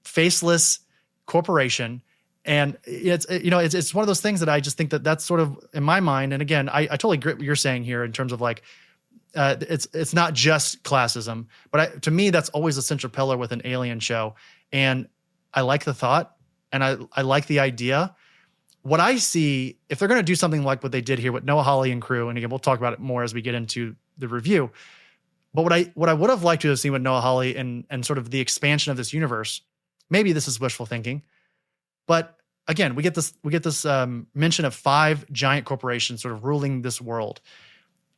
faceless corporation. And it's one of those things that I just think that's sort of in my mind. And again, I totally agree what you're saying here in terms of like, it's not just classism, but to me, that's always a central pillar with an Alien show. And I like the thought and I like the idea. What I see, if they're going to do something like what they did here with Noah Hawley and crew, and again, we'll talk about it more as we get into the review, but what I would have liked to have seen with Noah Hawley and sort of the expansion of this universe, maybe this is wishful thinking, but again, we get this mention of 5 giant corporations sort of ruling this world.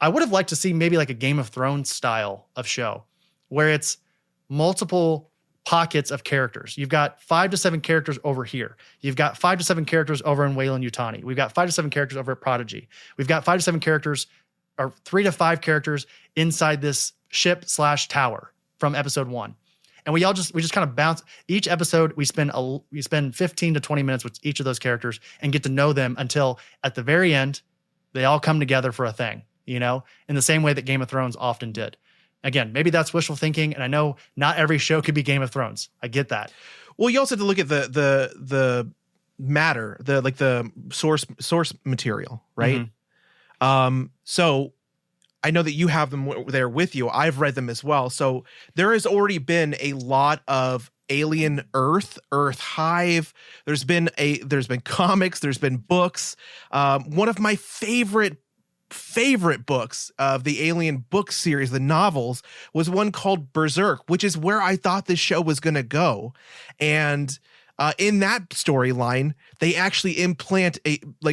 I would have liked to see maybe like a Game of Thrones style of show where it's multiple pockets of characters. You've got 5 to 7 characters over here. You've got 5 to 7 characters over in Weyland-Yutani. We've got 5 to 7 characters over at Prodigy. We've got 5 to 7 characters, or 3 to 5 characters inside this ship/tower from episode 1. And we just kind of bounce each episode. We spend 15 to 20 minutes with each of those characters and get to know them until at the very end, they all come together for a thing, in the same way that Game of Thrones often did. Again, maybe that's wishful thinking. And I know not every show could be Game of Thrones. I get that. Well, you also have to look at the matter, the source material, right? Mm-hmm. So I know that you have them there with you. I've read them as well. So there has already been a lot of Alien Earth Hive. There's been comics, there's been books. One of my favorite books of the Alien book series, the novels, was one called Berserk, which is where I thought this show was going to go. And in that storyline, they actually implant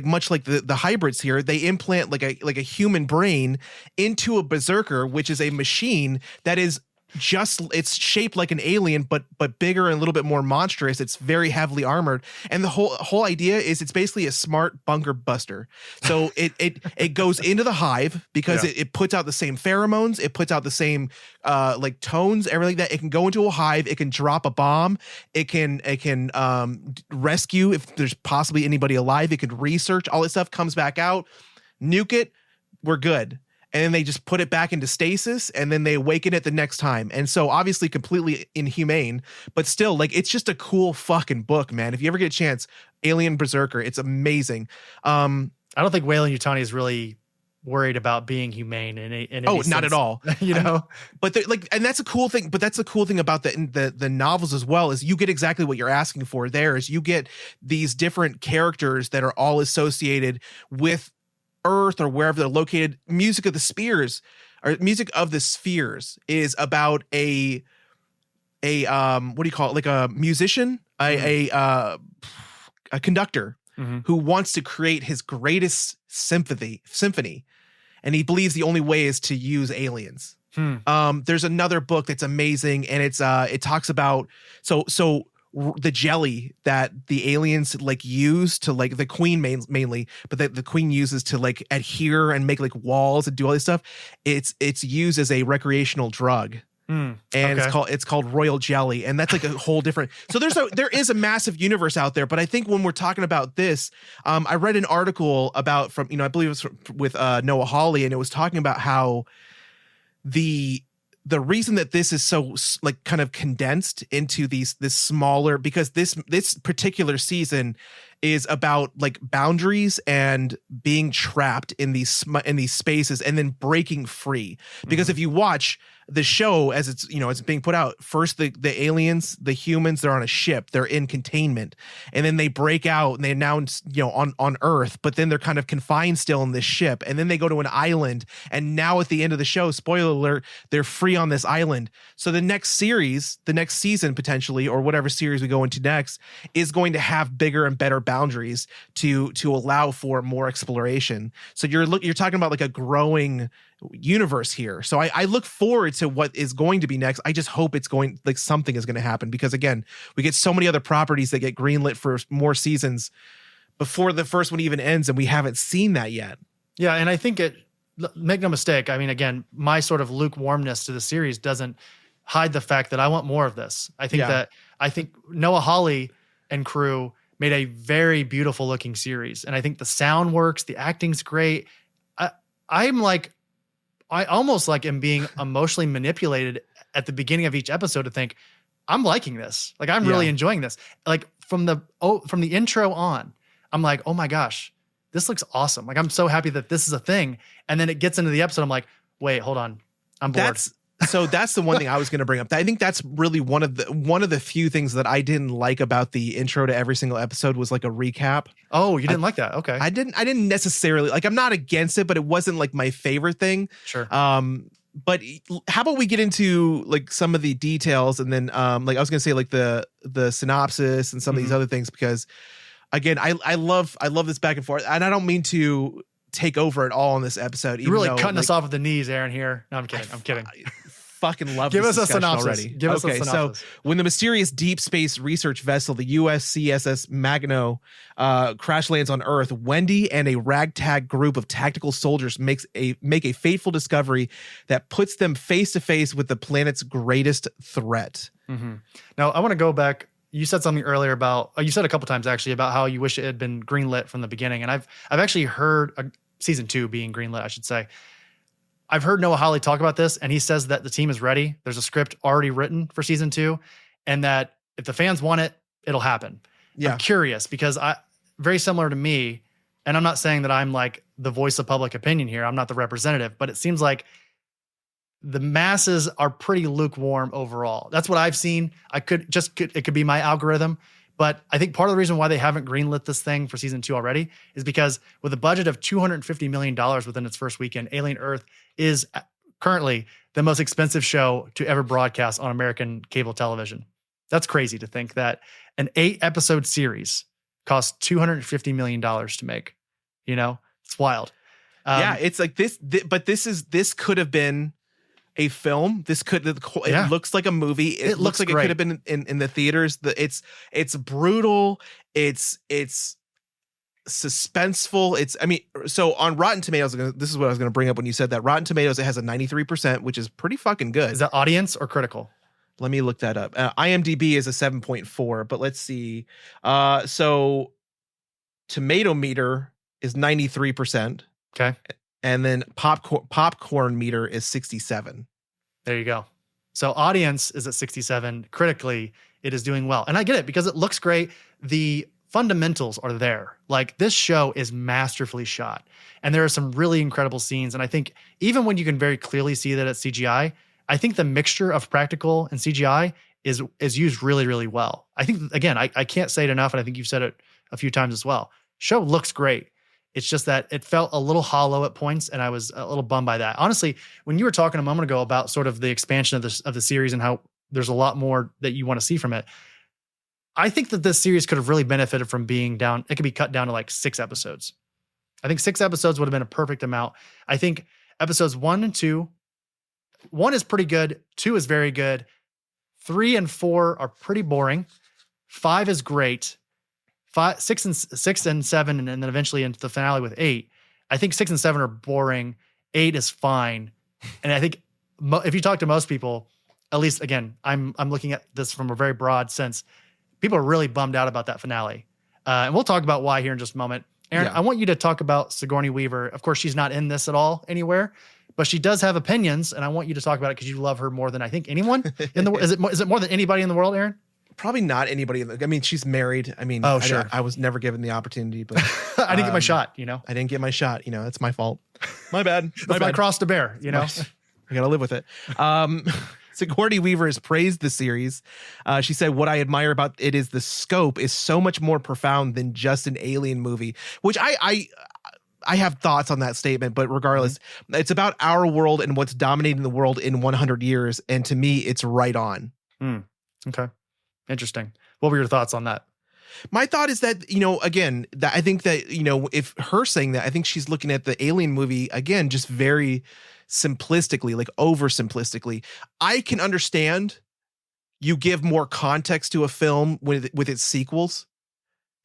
much like the hybrids here, they implant like a human brain into a berserker, which is a machine that is it's shaped like an alien, but bigger and a little bit more monstrous. It's very heavily armored. And the whole idea is it's basically a smart bunker buster. So it goes into the hive because it puts out the same pheromones. It puts out the same tones, everything that it can go into a hive. It can drop a bomb. It can rescue if there's possibly anybody alive. It could research all this stuff, comes back out, nuke it. We're good. And then they just put it back into stasis and then they awaken it the next time. And so obviously completely inhumane, but still it's just a cool fucking book, man. If you ever get a chance, Alien Berserker, it's amazing. I don't think Weyland-Yutani is really worried about being humane in any sense. Not at all. But and that's a cool thing. But that's the cool thing about the novels as well, is you get exactly what you're asking for there. Is you get these different characters that are all associated with Earth or wherever they're located. Music of the Spheres is about a what do you call it? Like a musician, a conductor who wants to create his greatest symphony, and he believes the only way is to use aliens. There's another book that's amazing, and it talks about so the jelly that the aliens use to the queen mainly, but that the queen uses to adhere and make walls and do all this stuff. It's used as a recreational drug. and okay. it's called Royal Jelly, and that's like a whole different. So there is a massive universe out there, but I think when we're talking about this, I read an article about I believe it was with Noah Hawley, and it was talking about how the reason that this is so like kind of condensed into this smaller, because this particular season is about like boundaries and being trapped in these spaces and then breaking free. Because if you watch the show as it's being put out, first the aliens, the humans, they're on a ship, they're in containment, and then they break out and they announce on Earth, but then they're kind of confined still in this ship, and then they go to an island, and now at the end of the show, spoiler alert, they're free on this island. So the next season potentially, or whatever series we go into next, is going to have bigger and better boundaries to allow for more exploration. So you're talking about like a growing universe here. So I look forward to what is going to be next. I just hope something is going to happen, because again, we get so many other properties that get greenlit for more seasons before the first one even ends, and we haven't seen that yet. Yeah, and I think make no mistake, I mean, again, my sort of lukewarmness to the series doesn't hide the fact that I want more of this. I think Noah Hawley and crew made a very beautiful looking series, and I think the sound works, the acting's great. I almost like am being emotionally manipulated at the beginning of each episode to think I'm liking this. Like I'm really enjoying this. Like from the intro on, I'm like, oh my gosh, this looks awesome. Like I'm so happy that this is a thing. And then it gets into the episode. I'm like, wait, hold on. I'm bored. That's the one thing I was going to bring up. I think that's really one of the few things that I didn't like about the intro to every single episode was like a recap. Oh, you didn't like that? Okay. I didn't necessarily like. I'm not against it, but it wasn't like my favorite thing. Sure. But how about we get into like some of the details, and then like I was going to say like the synopsis and some of these other things, because again, I love this back and forth, and I don't mean to take over at all in this episode. You're really cutting us off at the knees, Aaron, here. No, I'm kidding. I'm kidding. Fucking love Give this us a synopsis already. Give us a synopsis. So when the mysterious deep space research vessel, the USCSS Magno, crash lands on Earth, Wendy and a ragtag group of tactical soldiers make a fateful discovery that puts them face to face with the planet's greatest threat. Mm-hmm. Now, I want to go back. You said something earlier about, you said a couple times actually, about how you wish it had been greenlit from the beginning. And I've actually heard season 2 being greenlit, I should say. I've heard Noah Hawley talk about this, and he says that the team is ready. There's a script already written for season 2, and that if the fans want it, it'll happen. Yeah. I'm curious, because very similar to me, and I'm not saying that I'm like the voice of public opinion here. I'm not the representative, but it seems like the masses are pretty lukewarm overall. That's what I've seen. It could be my algorithm, but I think part of the reason why they haven't greenlit this thing for season 2 already is because with a budget of $250 million within its first weekend, Alien Earth is currently the most expensive show to ever broadcast on American cable television. That's crazy to think that an 8-episode series costs $250 million to make. You know, it's wild. Yeah, it's like this, but this could have been a film. It looks like a movie. It looks like great. It could have been in the theaters. It's brutal. It's suspenseful. So on Rotten Tomatoes, this is what I was going to bring up when you said that. Rotten Tomatoes, it has a 93%, which is pretty fucking good. Is that audience or critical? Let me look that up. IMDb is a 7.4, but let's see. So tomato meter is 93%. Okay. And then popcorn meter is 67. There you go. So audience is at 67. Critically, it is doing well. And I get it because it looks great. The fundamentals are there. Like this show is masterfully shot. And there are some really incredible scenes. And I think even when you can very clearly see that it's CGI, I think the mixture of practical and CGI is used really, really well. I think, again, I can't say it enough, and I think you've said it a few times as well. Show looks great. It's just that it felt a little hollow at points, and I was a little bummed by that. Honestly, when you were talking a moment ago about sort of the expansion of the series and how there's a lot more that you want to see from it, I think that this series could have really benefited from being down. It could be cut down to like 6 episodes. I think 6 episodes would have been a perfect amount. I think episodes 1 and 2, 1 is pretty good, 2 is very good, 3 and 4 are pretty boring, 5 is great. 6 and 7, and then eventually into the finale with 8. I think 6 and 7 are boring. 8 is fine. And I think if you talk to most people, at least again, I'm looking at this from a very broad sense. People are really bummed out about that finale. And we'll talk about why here in just a moment. Aaron, Yeah. I want you to talk about Sigourney Weaver. Of course, she's not in this at all anywhere, but she does have opinions, and I want you to talk about it because you love her more than I think anyone in the world. Is it more than anybody in the world, Aaron? Probably not anybody. I mean, she's married. I mean, Sure. I was never given the opportunity, but I didn't get my shot, I didn't get my shot. That's my fault. My bad. That's my cross to bear, I gotta live with it. Sigourney Weaver has praised the series. She said, "What I admire about it is the scope is so much more profound than just an alien movie," which I have thoughts on that statement, but regardless, it's about our world and what's dominating the world in 100 years. And to me, it's right on. Okay. Interesting. What were your thoughts on that? My thought is that, again, that I think that, if her saying that, I think she's looking at the Alien movie, again, just very simplistically, like oversimplistically. I can understand you give more context to a film with its sequels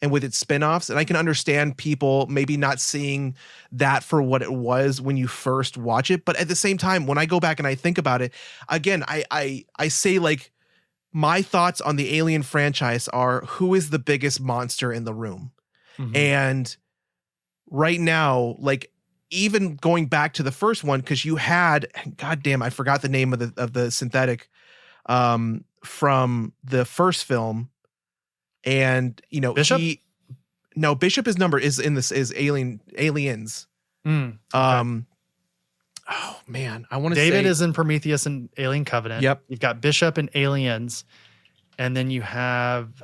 and with its spinoffs. And I can understand people maybe not seeing that for what it was when you first watch it. But at the same time, when I go back and I think about it, again, I say, like, my thoughts on the Alien franchise are, who is the biggest monster in the room? And right now, like, even going back to the first one, because you had, goddamn, I forgot the name of the synthetic from the first film. And, Bishop? Bishop is Aliens. Okay. Oh man, I want to say David is in Prometheus and Alien Covenant. Yep. You've got Bishop and Aliens, and then you have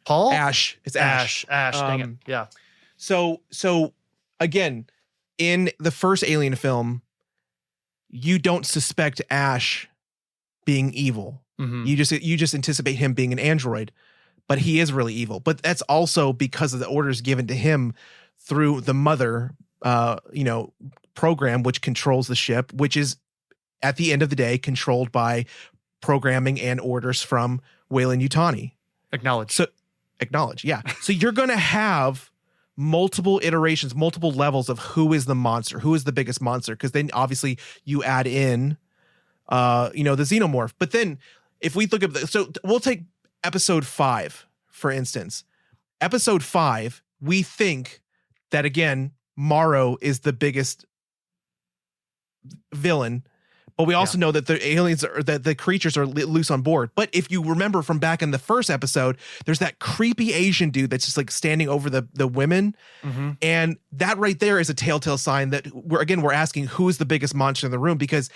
Paul. Ash. It's Ash. Dang it. Yeah. So again, in the first Alien film, you don't suspect Ash being evil. You just anticipate him being an android, but he is really evil. But that's also because of the orders given to him through the mother, program, which controls the ship, which is at the end of the day controlled by programming and orders from Weyland-Yutani. Acknowledge. Yeah. So you're going to have multiple iterations, multiple levels of who is the monster, who is the biggest monster. Because then obviously you add in, the xenomorph. But then if we look at so we'll take episode 5, for instance. Episode 5, we think that, again, Morrow is the biggest villain, but we also know that the aliens are, that the creatures are loose on board. But if you remember from back in the first episode, there's that creepy Asian dude that's just like standing over the women. And that right there is a telltale sign that we're asking, who is the biggest monster in the room? Because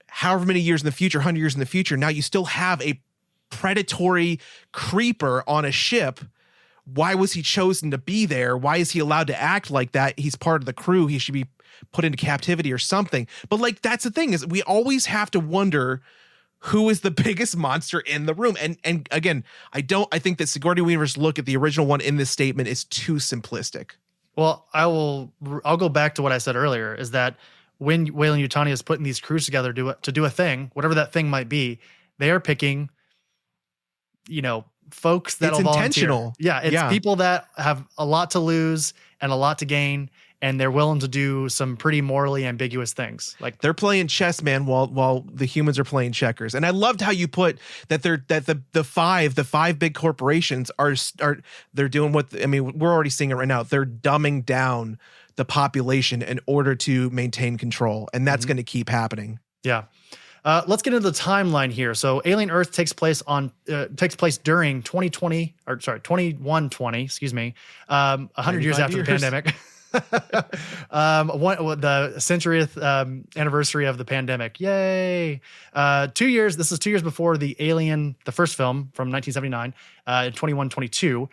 however many years in the future, 100 years in the future, now you still have a predatory creeper on a ship. Why was he chosen to be there? Why is he allowed to act like that? He's part of the crew. He should be put into captivity or something. But like, that's the thing, is we always have to wonder who is the biggest monster in the room. And again, I think that Sigourney Weaver's look at the original one in this statement is too simplistic. Well, I'll go back to what I said earlier, is that when Weyland-Yutani is putting these crews together to do a thing, whatever that thing might be, they are picking, folks that It's intentional. Yeah, it's people that have a lot to lose and a lot to gain, and they're willing to do some pretty morally ambiguous things. Like, they're playing chess, man, while the humans are playing checkers. And I loved how you put that the five big corporations they're doing we're already seeing it right now. They're dumbing down the population in order to maintain control, and that's going to keep happening. Yeah. Let's get into the timeline here. So Alien Earth takes place during 2120, excuse me, 100 years after the pandemic. The centurieth anniversary of the pandemic. Yay. 2 years. This is 2 years before the Alien, the first film from 1979, in 2122.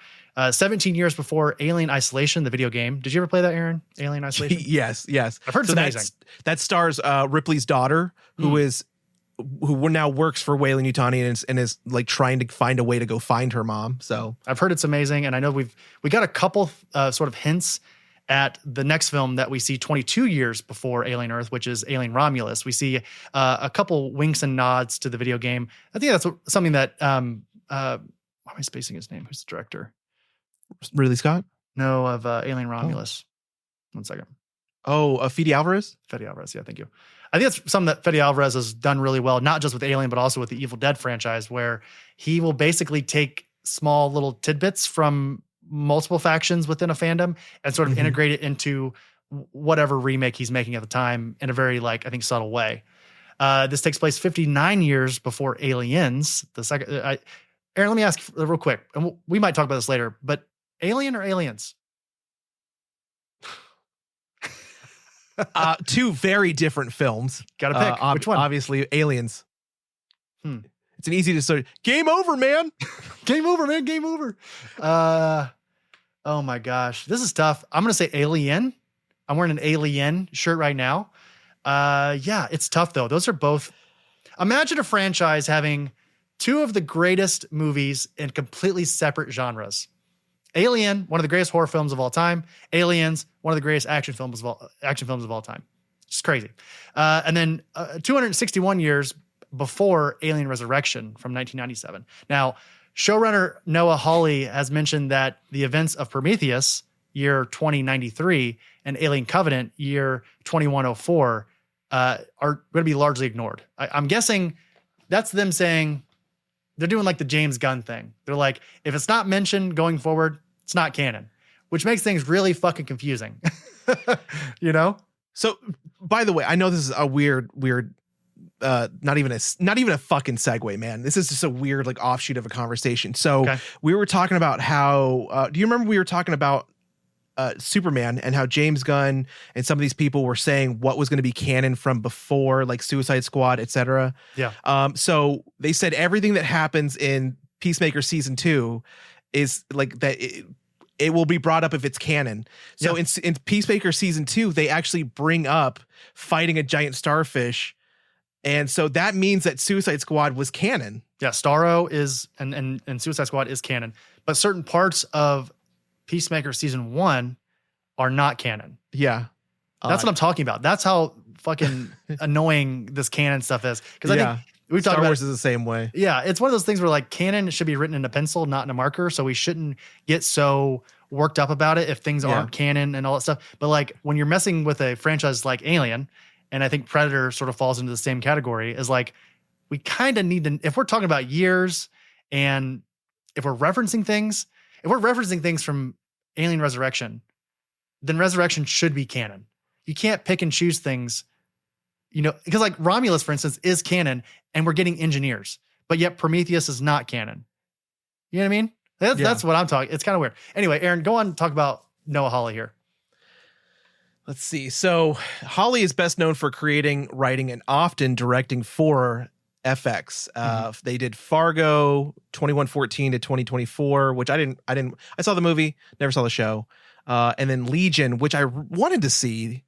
17 years before Alien Isolation, the video game. Did you ever play that, Aaron? Alien Isolation? Yes. I've heard it's amazing. That stars Ripley's daughter, who now works for Weyland-Yutani and is like trying to find a way to go find her mom. So I've heard it's amazing, and I know we got a couple sort of hints at the next film that we see 22 years before Alien Earth, which is Alien Romulus. We see a couple winks and nods to the video game. I think that's something that why am I spacing his name? Who's the director? Ridley Scott? No, of Alien Romulus. 1 second. Oh, Fede Alvarez? Fede Alvarez, yeah, thank you. I think that's something that Fede Alvarez has done really well, not just with Alien, but also with the Evil Dead franchise, where he will basically take small little tidbits from multiple factions within a fandom and sort of integrate it into whatever remake he's making at the time in a very, like, I think, subtle way. This takes place 59 years before Aliens. The second, Aaron, let me ask real quick, and we might talk about this later, but Alien or Aliens? Two very different films. Got to pick. Which one? Obviously, Aliens. It's an easy to sort. Game over, man. Game over, man. Game over. Oh my gosh, this is tough. I'm gonna say Alien. I'm wearing an Alien shirt right now. Yeah, it's tough though. Those are both. Imagine a franchise having two of the greatest movies in completely separate genres. Alien, one of the greatest horror films of all time. Aliens, one of the greatest action films of all time. It's crazy. And then 261 years before Alien Resurrection from 1997. Now, showrunner Noah Hawley has mentioned that the events of Prometheus, year 2093, and Alien Covenant, year 2104, are going to be largely ignored. I'm guessing that's them saying they're doing like the James Gunn thing. They're like, if it's not mentioned going forward, it's not canon, which makes things really fucking confusing. You know? So, by the way, I know this is a weird, not even a fucking segue, man. This is just a weird, like, offshoot of a conversation. So we were talking about how, do you remember we were talking about Superman and how James Gunn and some of these people were saying what was going to be canon from before, like Suicide Squad, etc. Yeah. So they said everything that happens in Peacemaker season 2 is like that. It will be brought up if it's canon. So in Peacemaker season 2, they actually bring up fighting a giant starfish. And so that means that Suicide Squad was canon. Yeah. Starro is, and Suicide Squad is canon, but certain parts of Peacemaker season 1 are not canon. Yeah. That's what I'm talking about. That's how fucking annoying this canon stuff is. Because I think we've talked Star about Wars is the same way. Yeah. It's one of those things where, like, canon should be written in a pencil, not in a marker. So we shouldn't get so worked up about it if things aren't canon and all that stuff. But, like, when you're messing with a franchise like Alien, and I think Predator sort of falls into the same category, is like, we kind of need to, if we're talking about years and if we're referencing things from Alien Resurrection, then Resurrection should be canon. You can't pick and choose things, you know, because, like, Romulus, for instance, is canon and we're getting engineers, but yet Prometheus is not canon. You know what I mean? That's what I'm talking. It's kind of weird. Anyway, Aaron, go on and talk about Noah Hawley here. Let's see. So Hawley is best known for creating, writing, and often directing for FX. They did Fargo 2114 to 2024, which I saw the movie, never saw the show. And then Legion, which I wanted to see,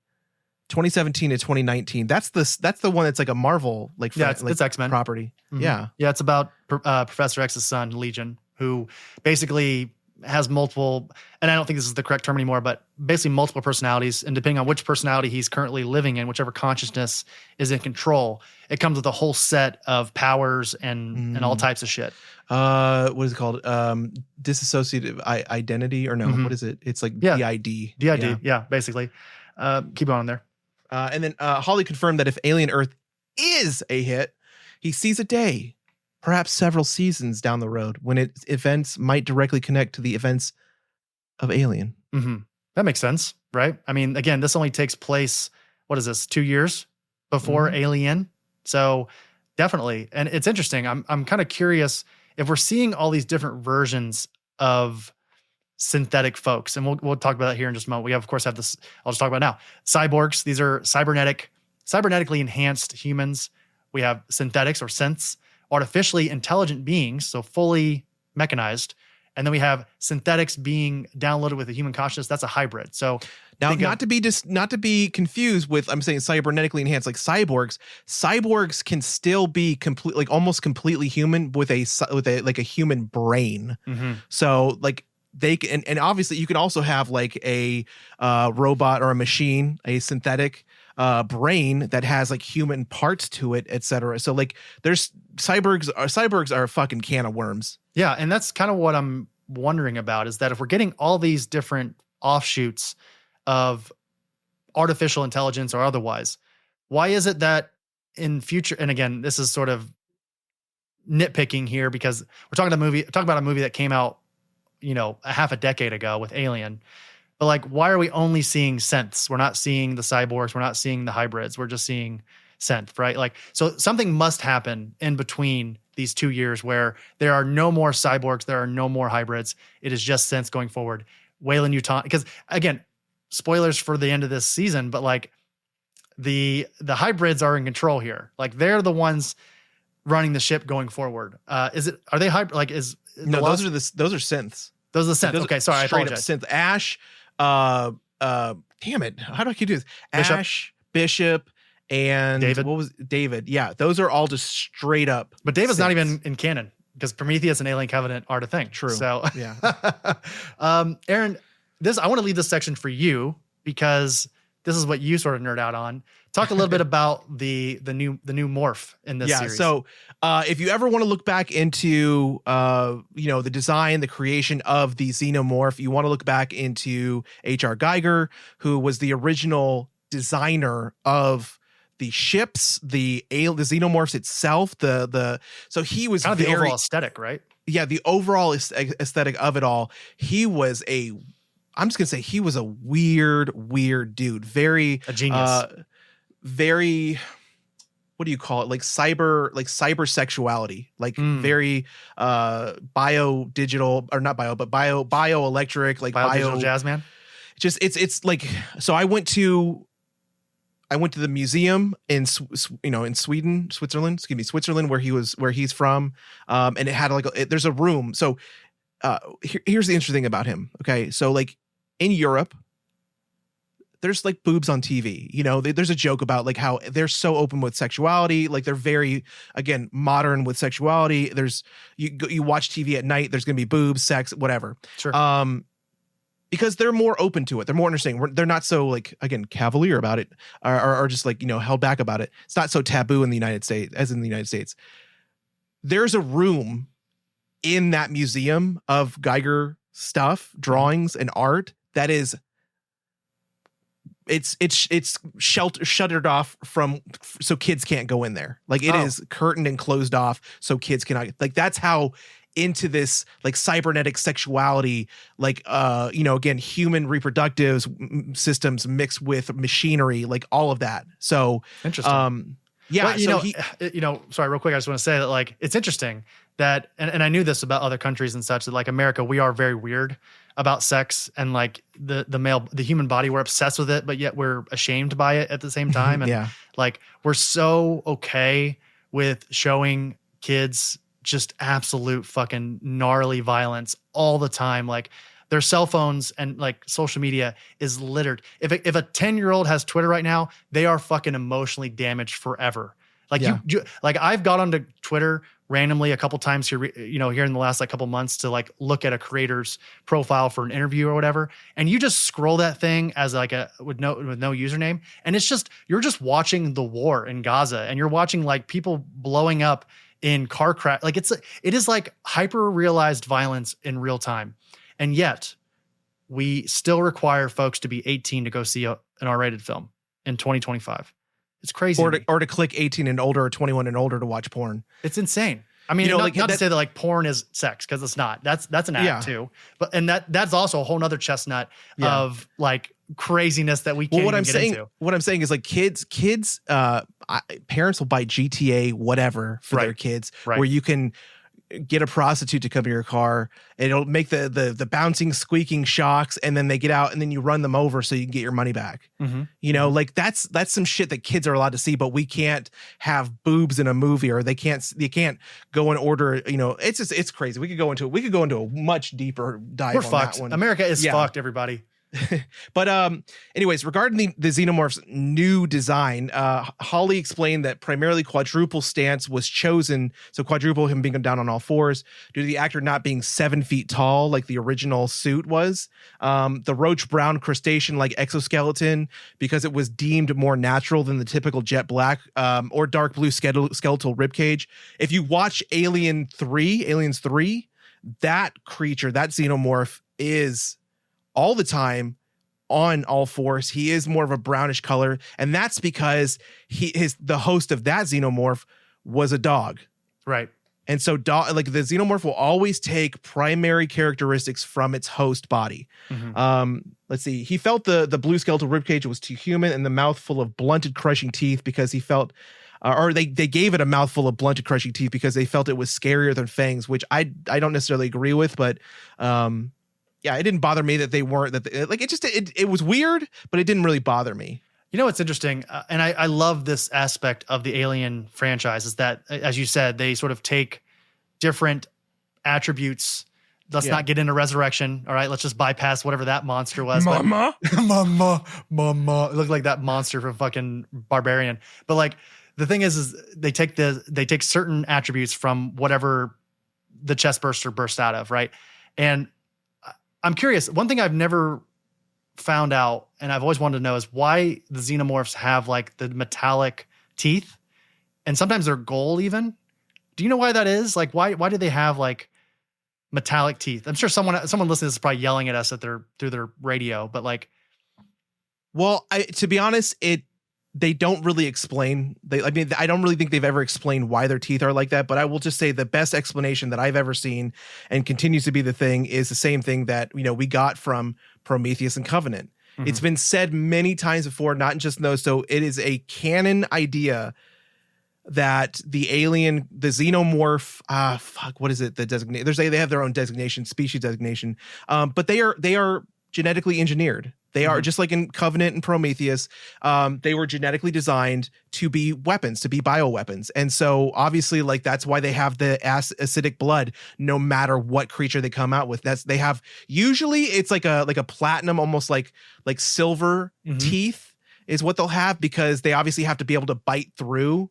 2017 to 2019. That's the one that's like a Marvel, like, it's X-Men property. Mm-hmm. Yeah. It's about Professor X's son, Legion, who basically has multiple, and I don't think this is the correct term anymore, but basically multiple personalities. And depending on which personality he's currently living in, whichever consciousness is in control, it comes with a whole set of powers and all types of shit. What is it called? Dissociative identity, or no? What is it? It's like DID. DID. Yeah, basically. Keep on there. And then Hawley confirmed that if Alien Earth is a hit, he sees a day, perhaps several seasons down the road, when its events might directly connect to the events of Alien. That makes sense, right? I mean, again, this only takes place, what is this, 2 years before Alien? So definitely. And it's interesting. I'm kind of curious if we're seeing all these different versions of synthetic folks, and we'll talk about that here in just a moment. We of course have this, I'll just talk about it now. Cyborgs, these are cybernetically enhanced humans. We have synthetics or synths, artificially intelligent beings, so fully mechanized. And then we have synthetics being downloaded with a human consciousness. That's a hybrid. So now, not to be confused with, I'm saying cybernetically enhanced, like cyborgs. Cyborgs can still be almost completely human with a human brain. So, like, they can, and obviously you can also have like a robot or a machine, a synthetic brain that has like human parts to it, etc. So, like, there's cyborgs are a fucking can of worms. Yeah, and that's kind of what I'm wondering about, is that if we're getting all these different offshoots of artificial intelligence or otherwise, why is it that in future, and again, this is sort of nitpicking here because we're talking about a movie that came out, a half a decade ago with Alien, but like, why are we only seeing synths? We're not seeing the cyborgs. We're not seeing the hybrids. We're just seeing synth, right? Like, so something must happen in between these 2 years where there are no more cyborgs, there are no more hybrids. It is just synths going forward. Weyland-Yutani, because again, spoilers for the end of this season, but like the hybrids are in control here. Like they're the ones running the ship going forward. Are they hybrid? Like No, those are synths. Those are the synths. Those Okay, sorry, I straight apologize. up synth. Ash, damn it, how do I keep doing this? Ash, Bishop, and David. What was David? Yeah, those are all just straight up. But David's synths. not even in canon because Prometheus and Alien Covenant are the thing. True. So Yeah. Aaron, I want to leave this section for you because this is what you sort of nerd out on. Talk a little bit about the new morph in this series. So if you ever want to look back into the design, the creation of the xenomorph, you want to look back into H.R. Geiger, who was the original designer of the ships, the xenomorphs itself. So he was kind of the overall aesthetic, right? Yeah, the overall aesthetic of it all. He was I'm just gonna say he was a weird dude. Very a genius. Very, what do you call it? Like cyber sexuality, like very bio-digital, or not bio, but bioelectric, like bio jazz man. Just it's like, so I went to the museum in Switzerland, where he's from, and it had there's a room. So here's the interesting thing about him. Okay, so like in Europe, there's like boobs on TV. There's a joke about like how they're so open with sexuality. Like they're very, again, modern with sexuality. There's you watch TV at night. There's gonna be boobs, sex, whatever. Sure. Because they're more open to it. They're more understanding. They're not so like, again, cavalier about it, or just like held back about it. It's not so taboo in the United States as in the United States. There's a room in that museum of Geiger stuff, drawings, and art that is. It's shuttered off from, so kids can't go in there. Like it is curtained and closed off so kids cannot, like that's how into this like cybernetic sexuality, like again, human reproductive systems mixed with machinery, like all of that. So interesting. Yeah. Well, sorry, real quick. I just want to say that like, it's interesting that, and I knew this about other countries and such, that like America, we are very weird about sex and like the human body. We're obsessed with it, but yet we're ashamed by it at the same time. And like, we're so okay with showing kids just absolute fucking gnarly violence all the time. Like their cell phones and like social media is littered. If a 10-year-old has Twitter right now, they are fucking emotionally damaged forever. Like like I've got onto Twitter randomly a couple times here, here in the last like couple months to like look at a creator's profile for an interview or whatever. And you just scroll that thing as like with no username. And it's just, you're just watching the war in Gaza and you're watching like people blowing up in car crash. Like it is like hyper realized violence in real time. And yet we still require folks to be 18 to go see an R-rated film in 2025. It's crazy. Or to click 18 and older or 21 and older to watch porn. It's insane. I mean, not to say that like porn is sex, because it's not. That's an act too. But that's also a whole nother chestnut of like craziness that we can't get into. What I'm saying is like kids, parents will buy GTA whatever for their kids, where you can get a prostitute to come to your car and it'll make the bouncing, squeaking shocks, and then they get out and then you run them over so you can get your money back. Like that's some shit that kids are allowed to see, but we can't have boobs in a movie, or they can't go and order, it's crazy. We could go into a much deeper dive. We're on fucked. That one. America is fucked, everybody. But anyways, regarding the xenomorph's new design, Holly explained that primarily quadruple stance was chosen, so quadruple, him being down on all fours, due to the actor not being 7 feet tall like the original suit was. The roach brown crustacean like exoskeleton, because it was deemed more natural than the typical jet black or dark blue skeletal ribcage. If you watch Aliens 3, that creature, that xenomorph, is all the time on all fours. He is more of a brownish color, and that's because the host of that xenomorph was a dog. Right. And so the xenomorph will always take primary characteristics from its host body. Let's see. He felt the blue skeletal ribcage was too human and the mouth full of blunted crushing teeth because he felt or they gave it a mouthful of blunted crushing teeth because they felt it was scarier than fangs, which I don't necessarily agree with, but yeah, it didn't bother me that they weren't it was weird, but it didn't really bother me. You know what's interesting, and I love this aspect of the Alien franchise, is that, as you said, they sort of take different attributes. Let's not get into Resurrection. All right, let's just bypass whatever that monster was. Mama. Mama. It looked like that monster from fucking Barbarian. But like the thing is they take certain attributes from whatever the chest burster burst out of, right? And I'm curious. One thing I've never found out, and I've always wanted to know, is why the xenomorphs have like the metallic teeth, and sometimes they're gold even. Do you know why that is? Like, why do they have like metallic teeth? I'm sure someone listening to this is probably yelling at us through their radio, but like, well, to be honest, they don't really explain. I don't really think they've ever explained why their teeth are like that. But I will just say the best explanation that I've ever seen, and continues to be the thing, is the same thing that we got from Prometheus and Covenant. Mm-hmm. It's been said many times before, not just in those. So it is a canon idea that the xenomorph, what is it? The designate. They have their own designation, species designation. But they are genetically engineered. They are just like in Covenant and Prometheus. They were genetically designed to be weapons, to be bioweapons. And so obviously, like, that's why they have the acidic blood, no matter what creature they come out with. They have, usually it's like a platinum, almost like silver teeth is what they'll have, because they obviously have to be able to bite through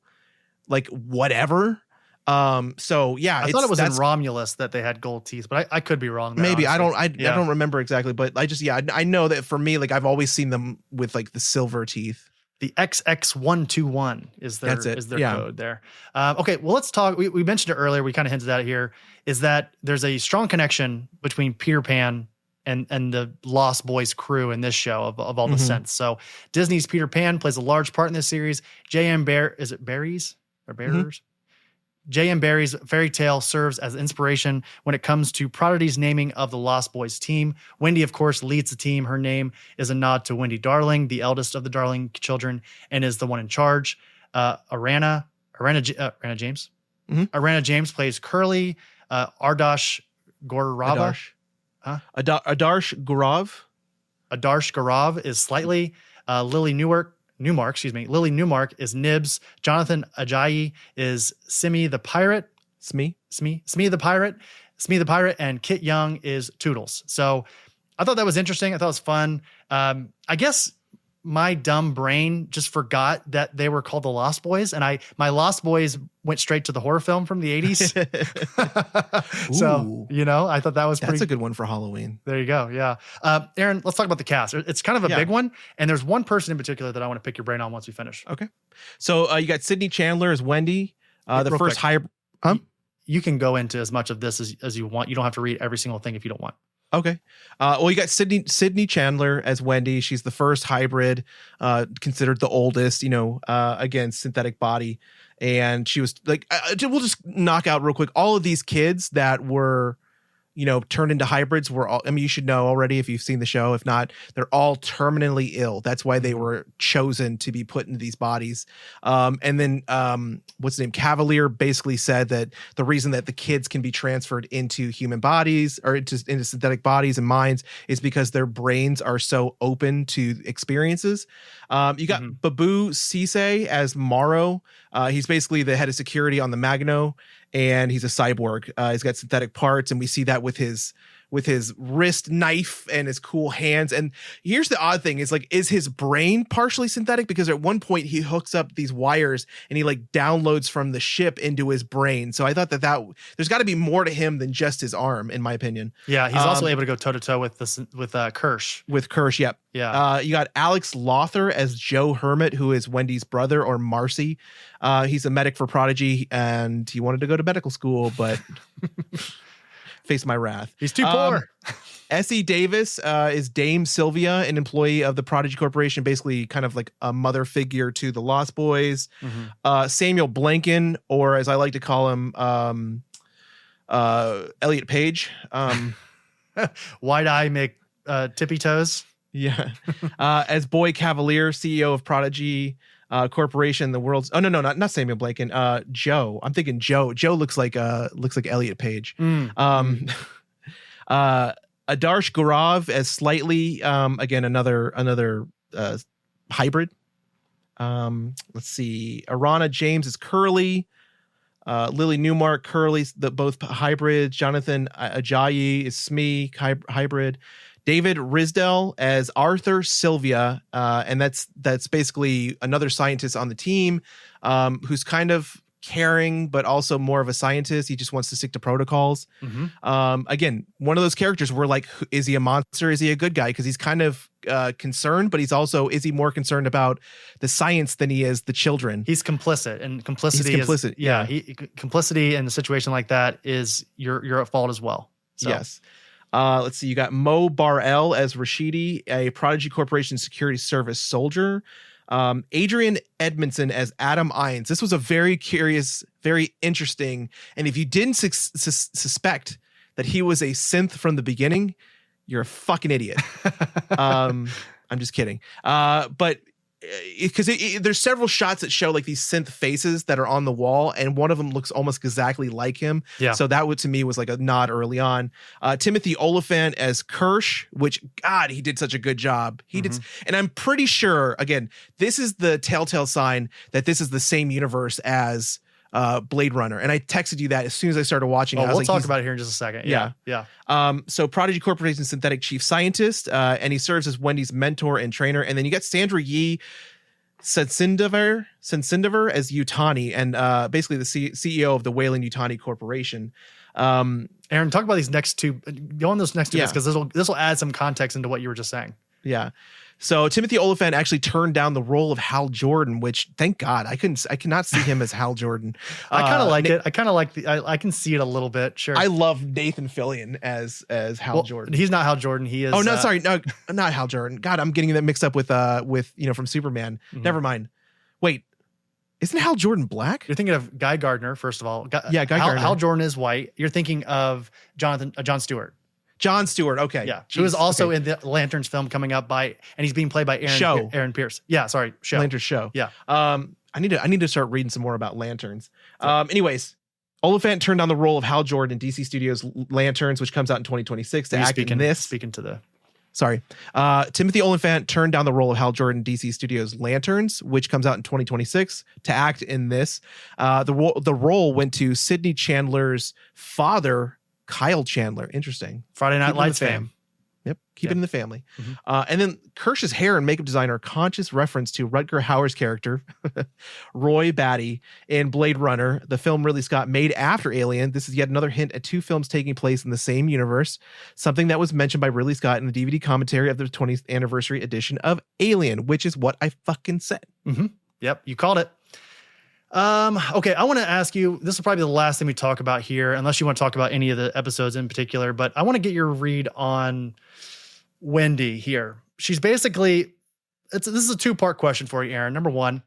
like whatever. So yeah, I thought it was in Romulus that they had gold teeth, but I could be wrong there, maybe. honestly. I don't remember exactly, but I know that for me, like, I've always seen them with like the silver teeth. The XX121 is their code there. Okay, well, let's talk. We mentioned it earlier. We kind of hinted at it here. Is that there's a strong connection between Peter Pan and the Lost Boys crew in this show of all the sense. So Disney's Peter Pan plays a large part in this series. J.M. Barrie's or Bearers? J.M. Barrie's fairy tale serves as inspiration when it comes to Prodigy's naming of the Lost Boys team. Wendy, of course, leads the team. Her name is a nod to Wendy Darling, the eldest of the Darling children, and is the one in charge. Arana James. Mm-hmm. Arana James plays Curly. Adarsh Gaurav. Adarsh Gaurav is Slightly. Lily Newmark is Nibs. Jonathan Ajayi is Simi the Pirate. Smee the Pirate. And Kit Young is Toodles. So I thought that was interesting. I thought it was fun. I guess my dumb brain just forgot that they were called the Lost Boys, and my Lost Boys went straight to the horror film from the 80s. So, I thought that was that's a good one for Halloween. There you go. Yeah. Aaron, let's talk about the cast. It's kind of a big one, and there's one person in particular that I want to pick your brain on once we finish. Okay. So you got Sydney Chandler as Wendy, the first hybrid. You can go into as much of this as you want. You don't have to read every single thing if you don't want. Okay. Well, you got Sydney Chandler as Wendy. She's the first hybrid, considered the oldest, again, synthetic body. And she was like, we'll just knock out real quick. All of these kids that were, turned into hybrids were all, you should know already if you've seen the show. If not, they're all terminally ill. That's why they were chosen to be put into these bodies. And then, what's the name? Cavalier basically said that the reason that the kids can be transferred into human bodies or into synthetic bodies and minds is because their brains are so open to experiences. You got Babu Sise as Morrow. He's basically the head of security on the Magno, and he's a cyborg. He's got synthetic parts, and we see that with his wrist knife and his cool hands. And here's the odd thing: is his brain partially synthetic? Because at one point he hooks up these wires and he downloads from the ship into his brain. So I thought that there's got to be more to him than just his arm, in my opinion. Yeah, he's also able to go toe to toe with Kirsch. With Kirsch, yep. Yeah. You got Alex Lothar as Joe Hermit, who is Wendy's brother, or Marcy. He's a medic for Prodigy, and he wanted to go to medical school, but face my wrath. He's too poor. S.E. Davis is Dame Sylvia, an employee of the Prodigy Corporation, basically kind of like a mother figure to the Lost Boys. Samuel Blanken, or as I like to call him, Elliot Page. Wide eye make tippy toes. Yeah. As Boy Cavalier, CEO of Prodigy Corporation, the world's not Samuel Blanken. Joe. I'm thinking Joe. Joe looks like Elliot Page. Adarsh Gaurav as Slightly, again another hybrid. Let's see. Arana James is Curly. Lily Newmark, Curly, both hybrids. Jonathan Ajayi is Smee, hybrid. David Risdell as Arthur Sylvia, and that's basically another scientist on the team, who's kind of caring but also more of a scientist. He just wants to stick to protocols. Again, one of those characters where like, is he a monster? Is he a good guy? Because he's kind of concerned, but is he more concerned about the science than he is the children? He's complicit, and complicity complicity in a situation like that is you're at fault as well. So. Yes. Let's see. You got Mo Bar-El as Rashidi, a Prodigy Corporation Security Service soldier. Adrian Edmondson as Adam Ines. This was a very curious, very interesting. And if you didn't suspect that he was a synth from the beginning, you're a fucking idiot. I'm just kidding. But because there's several shots that show like these synth faces that are on the wall, and one of them looks almost exactly like him. Yeah. So that to me was like a nod early on. Timothy Oliphant as Kirsch, which God, he did such a good job. He did, and I'm pretty sure again, this is the telltale sign that this is the same universe as Blade Runner. And I texted you that as soon as I started watching. We'll talk about it here in just a second. Yeah. So Prodigy Corporation synthetic chief scientist, and he serves as Wendy's mentor and trainer. And then you got Sandra Yee Sensindavar as Yutani, and basically the CEO of the Weyland-Yutani Corporation. Aaron, talk about these next two. Go on those next two bits, because this will add some context into what you were just saying. Yeah. So Timothy Oliphant actually turned down the role of Hal Jordan, which thank God I cannot see him as Hal Jordan. I kind of like it. I kind of like I can see it a little bit. Sure. I love Nathan Fillion as Hal Jordan. He's not Hal Jordan. He is. Oh no, sorry, no, not Hal Jordan. God, I'm getting that mixed up with from Superman. Never mind. Wait, isn't Hal Jordan black? You're thinking of Guy Gardner, first of all. Guy Gardner. Hal Jordan is white. You're thinking of John Stewart. John Stewart, okay. Yeah. He was also in the Lanterns film coming up and he's being played by Aaron Pierce. Yeah, sorry. Show. Lanterns show. Yeah. I need to start reading some more about Lanterns. Anyways, Oliphant turned down the role of Hal Jordan in DC Studios' Lanterns, which comes out in 2026 to act in this. Timothy Oliphant turned down the role of Hal Jordan in DC Studios' Lanterns, which comes out in 2026 to act in this. The role went to Sidney Chandler's father, Kyle Chandler. Interesting. Friday Night Lights fame. Yep. Keep it in the family. And then Kirsch's hair and makeup designer, conscious reference to Rutger Hauer's character, Roy Batty, in Blade Runner, the film Ridley Scott made after Alien. This is yet another hint at two films taking place in the same universe, something that was mentioned by Ridley Scott in the DVD commentary of the 20th anniversary edition of Alien, which is what I fucking said. Yep. You called it. Okay, I want to ask you, this is probably the last thing we talk about here, unless you want to talk about any of the episodes in particular, but I want to get your read on Wendy here. She's basically, this is a two-part question for you, Aaron. Number one,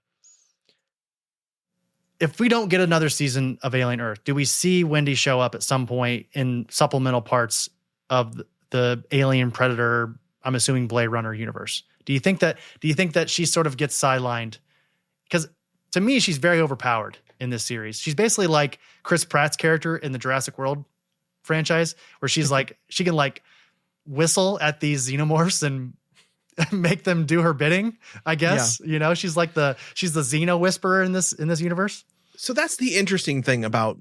if we don't get another season of Alien Earth, do we see Wendy show up at some point in supplemental parts of the Alien Predator, I'm assuming Blade Runner universe? Do you think that she sort of gets sidelined? Because to me, she's very overpowered in this series. She's basically like Chris Pratt's character in the Jurassic World franchise, where she's like, she can like whistle at these xenomorphs and make them do her bidding, I guess. Yeah. She's the Xeno whisperer in this universe. So that's the interesting thing about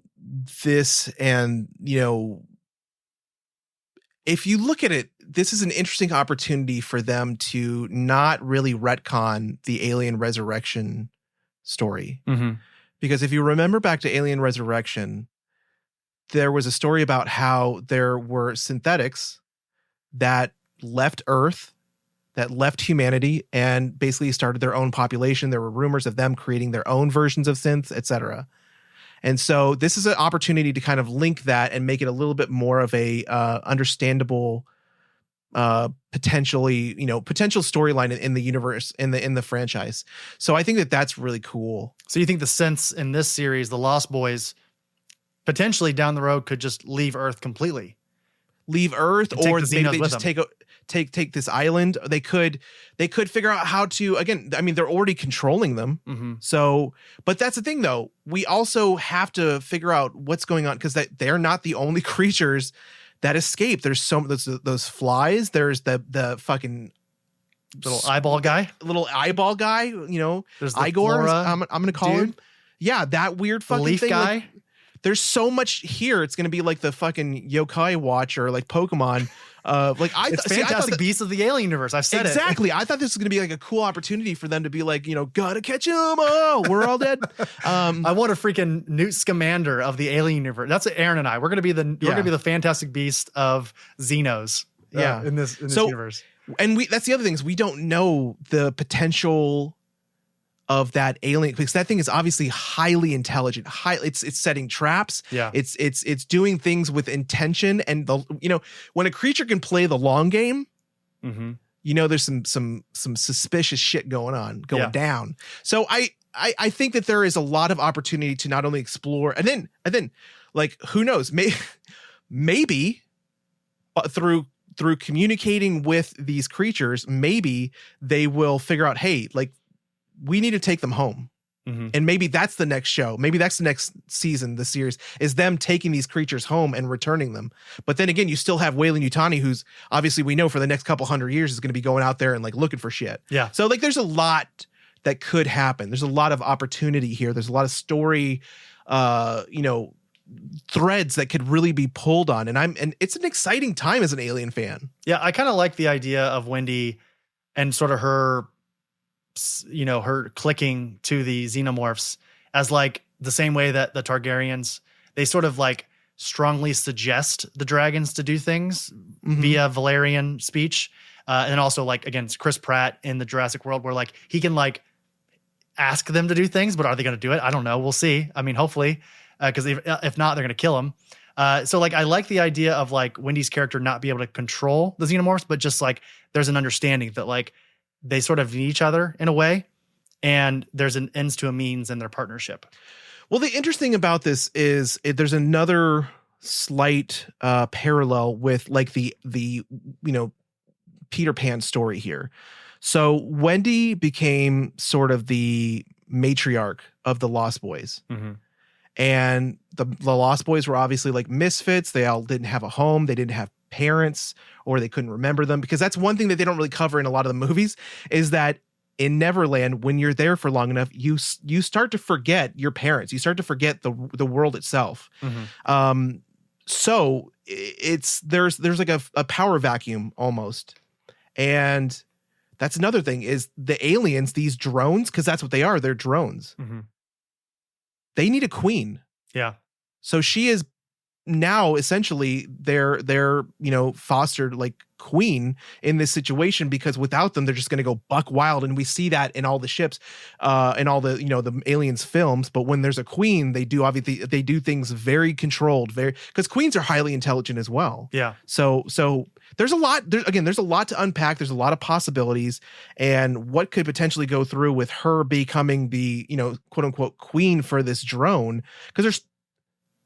this. And, if you look at it, this is an interesting opportunity for them to not really retcon the Alien Resurrection story. Because if you remember back to Alien Resurrection, there was a story about how there were synthetics that left Earth, that left humanity, and basically started their own population. There were rumors of them creating their own versions of synths, etc. And so this is an opportunity to kind of link that and make it a little bit more of a understandable potential storyline in the universe, in the franchise. So I think that that's really cool. So you think the sense in this series, the Lost Boys potentially down the road could just leave Earth completely? Leave Earth, And take or the maybe Xenos they with just them. take this island. They could figure out how to, again, I mean, they're already controlling them. Mm-hmm. So, but that's the thing though. We also have to figure out what's going on, because they're not the only creatures that escape. There's those flies. There's the fucking Little eyeball guy. There's the Igor. Flora I'm going to call dude. him. Yeah, that weird The fucking leaf thing. guy. Like, there's so much here. It's going to be like the fucking Yokai Watch, or like Pokemon. It's Fantastic Beasts of the Alien Universe. I've said exactly. I thought this was going to be like a cool opportunity for them to be like, gotta catch them. Oh, we're all dead. I want a freaking Newt Scamander of the Alien Universe. That's what Aaron and I. We're gonna be the Fantastic Beast of Xenos. In this universe. And that's the other thing, is we don't know the potential of that alien, because that thing is obviously highly intelligent. It's setting traps. Yeah. It's doing things with intention, and when a creature can play the long game, Mm-hmm. there's some suspicious shit going down. So I think that there is a lot of opportunity to not only explore, and then like, who knows, maybe through communicating with these creatures, maybe they will figure out, hey, like, we need to take them home. Mm-hmm. And maybe that's the next show. Maybe that's the next season, the series, is them taking these creatures home and returning them. But then again, you still have Weyland-Yutani, who's obviously, we know for the next couple hundred years is going to be going out there and like looking for shit. Yeah. So like, there's a lot that could happen. There's a lot of opportunity here. There's a lot of story, threads that could really be pulled on. And it's an exciting time as an Alien fan. Yeah, I kind of like the idea of Wendy and sort of her clicking to the xenomorphs as like the same way that the Targaryens, they sort of like strongly suggest the dragons to do things via Valerian speech. And then also, like, again, it's Chris Pratt in the Jurassic World, where like he can like ask them to do things, but are they going to do it? I don't know. We'll see. I mean, hopefully, because if not, they're going to kill him. So like, I like the idea of like Wendy's character not be able to control the xenomorphs, but just like there's an understanding that like they sort of need each other in a way, and there's an ends to a means in their partnership. Well, the interesting about this is there's another slight parallel with like the Peter Pan story here. So Wendy became sort of the matriarch of the Lost Boys. Mm-hmm. And the Lost Boys were obviously like misfits. They all didn't have a home. They didn't have parents, or they couldn't remember them, because that's one thing that they don't really cover in a lot of the movies, is that in Neverland, when you're there for long enough, you start to forget your parents. You start to forget the world itself. Mm-hmm. So there's like a power vacuum almost. And that's another thing, is the aliens, these drones, because that's what they are. They're drones. Mm-hmm. They need a queen. Yeah. So she is now essentially their fostered like queen in this situation, because without them, they're just going to go buck wild. And we see that in all the ships, and all the, the aliens films. But when there's a queen, they do things very controlled, because queens are highly intelligent as well. Yeah. So there's a lot, there's a lot to unpack. There's a lot of possibilities, and what could potentially go through with her becoming the, quote unquote queen for this drone. Because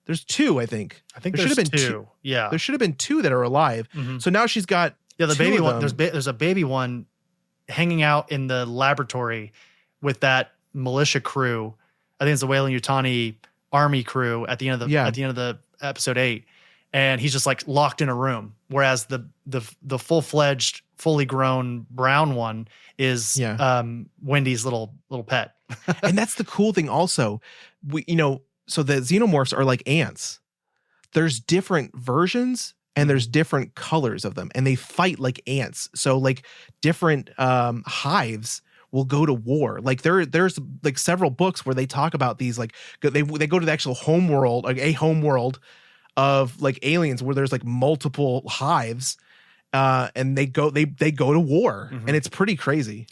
there's two, I think. There should have been two. Yeah. There should have been two that are alive. Mm-hmm. So now she's got the two baby of one. them. There's a baby one hanging out in the laboratory with that militia crew. I think it's the Weyland-Yutani army crew at the end of the episode 8, and he's just like locked in a room. Whereas the full-fledged, fully grown brown one is Wendy's little pet. And that's the cool thing. Also, so the xenomorphs are like ants. There's different versions, and there's different colors of them, and they fight like ants. So like different hives will go to war. Like there's like several books where they talk about these, like they go to the actual home world, like a home world of like aliens, where there's like multiple hives, and they go to war, and it's pretty crazy.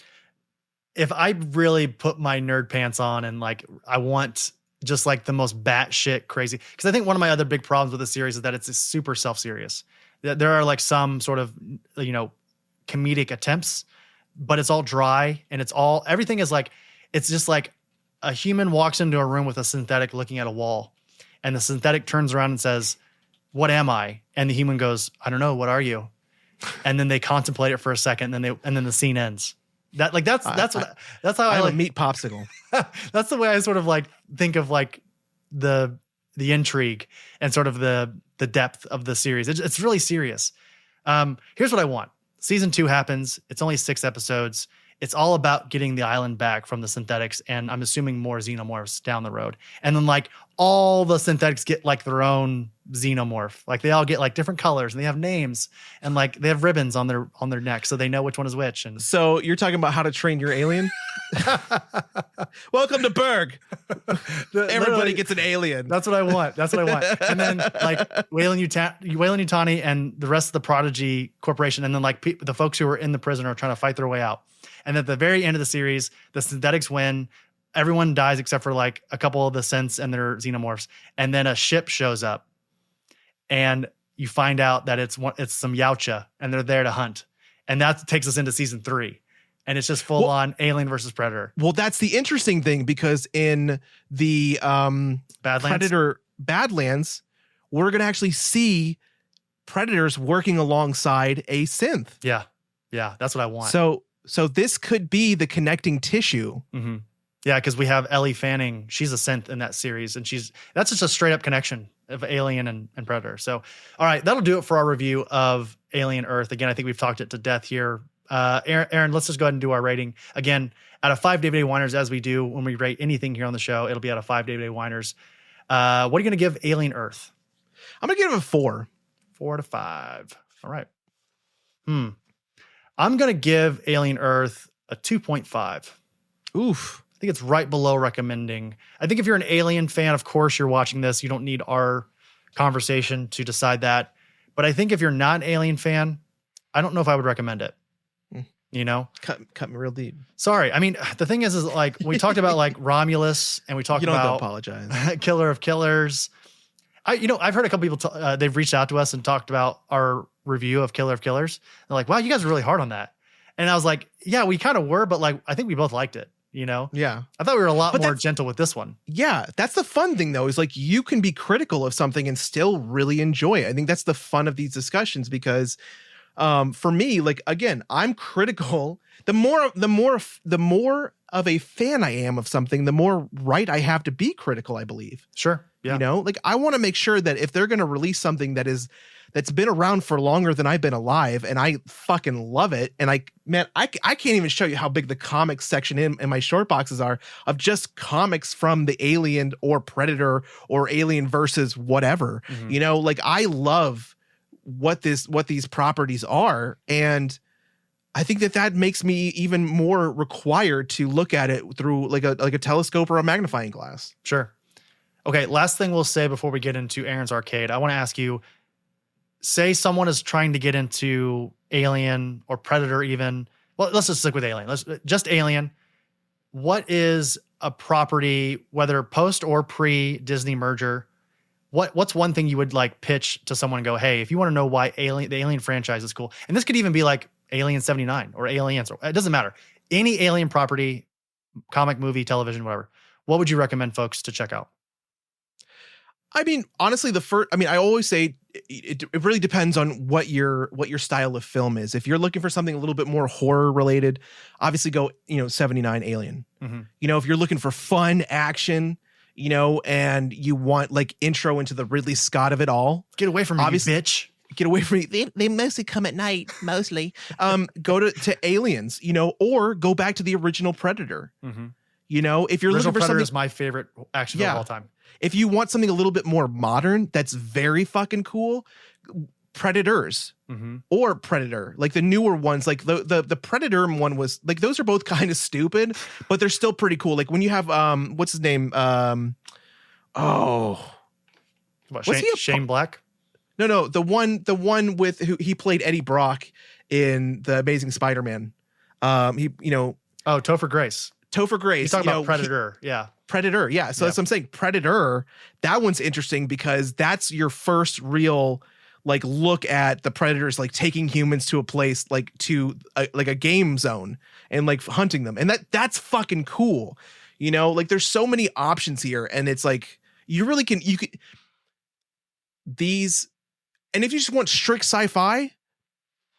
If I really put my nerd pants on and like I want just like the most batshit crazy. Because I think one of my other big problems with the series is that it's super self-serious. There are like some sort of, comedic attempts, but it's all dry and everything is like, it's just like a human walks into a room with a synthetic looking at a wall, and the synthetic turns around and says, "What am I?" And the human goes, "I don't know. What are you?" And then they contemplate it for a second, and then the scene ends. That's how I like a meat popsicle. That's the way I sort of like think of like the intrigue and sort of the depth of the series. It's really serious. Here's what I want. Season 2 happens. It's only 6 episodes. It's all about getting the island back from the synthetics, and I'm assuming more xenomorphs down the road. And then like all the synthetics get like their own xenomorph. Like they all get like different colors, and they have names, and like they have ribbons on their neck, so they know which one is which. And so you're talking about How to Train Your Alien? Welcome to Berg. Everybody gets an alien. That's what I want. And then like Weyland-Yutani and the rest of the Prodigy Corporation, and then like the folks who are in the prison are trying to fight their way out. And at the very end of the series, the synthetics win. Everyone dies except for like a couple of the synths and their xenomorphs. And then a ship shows up, and you find out that it's some Yautja, and they're there to hunt. And that takes us into season 3. And it's just full on Alien versus Predator. Well, that's the interesting thing, because in the Predator Badlands, we're going to actually see predators working alongside a synth. Yeah. Yeah. That's what I want. So this could be the connecting tissue. Mm-hmm. Yeah, because we have Ellie Fanning. She's a synth in that series, and that's just a straight up connection of Alien and Predator. So, all right, that'll do it for our review of Alien Earth. Again, I think we've talked it to death here. Aaron, let's just go ahead and do our rating. Again, out of 5 DVD whiners, as we do when we rate anything here on the show, it'll be out of 5 DVD whiners. What are you going to give Alien Earth? I'm going to give it a 4. 4 to 5. All right. I'm going to give Alien Earth a 2.5. Oof. I think it's right below recommending. I think if you're an Alien fan, of course you're watching this. You don't need our conversation to decide that. But I think if you're not an Alien fan, I don't know if I would recommend it. You know, cut me real deep. Sorry. I mean, the thing is like we talked about like Romulus, and we talked about apologize. Killer of Killers. I've heard a couple people they've reached out to us and talked about our review of Killer of Killers. They're like, "Wow, you guys are really hard on that." And I was like, "Yeah, we kind of were, but like I think we both liked it." You know? Yeah. I thought we were a lot more gentle with this one. Yeah. That's the fun thing, though, is like you can be critical of something and still really enjoy it. I think that's the fun of these discussions, because for me, like, again, I'm critical. The more of a fan I am of something, the more right I have to be critical, I believe. Sure. Yeah. You know, like I want to make sure that if they're going to release something that's been around for longer than I've been alive, and I fucking love it. And I can't even show you how big the comics section in my short boxes are of just comics from the Alien or Predator or Alien versus whatever. Mm-hmm. You know, like I love what these properties are, and I think that makes me even more required to look at it through like a telescope or a magnifying glass. Sure. Okay, last thing we'll say before we get into Aaron's Arcade. I want to ask you, say someone is trying to get into Alien or Predator even. Well, let's just stick with Alien. Just Alien. What is a property, whether post or pre-Disney merger, what's one thing you would like pitch to someone and go, "Hey, if you want to know why the Alien franchise is cool," and this could even be like Alien 79 or Aliens, or it doesn't matter. Any Alien property, comic, movie, television, whatever. What would you recommend folks to check out? I mean, honestly, I always say it really depends on what your style of film is. If you're looking for something a little bit more horror related, obviously go, 79 Alien. Mm-hmm. If you're looking for fun action, and you want like intro into the Ridley Scott of it all. Get away from me, obviously, bitch. Get away from me. They mostly come at night, mostly. Go to Aliens, or go back to the original Predator. Mm-hmm. If you're looking for Predator something, is my favorite action film of all time. If you want something a little bit more modern, that's very fucking cool. Predators or Predator, like the newer ones, like the Predator one was like, those are both kind of stupid, but they're still pretty cool. Like when you have what's his name? Shane Black? No, the one with who he played Eddie Brock in the Amazing Spider-Man. Topher Grace. Topher Grace. You talk about Predator, yeah. Predator. Yeah. So that's what I'm saying. Predator, that one's interesting because that's your first real like look at the predators like taking humans to a place like to like a game zone and like hunting them. And that's fucking cool. You know, like there's so many options here, and it's like you could these, and if you just want strict sci-fi,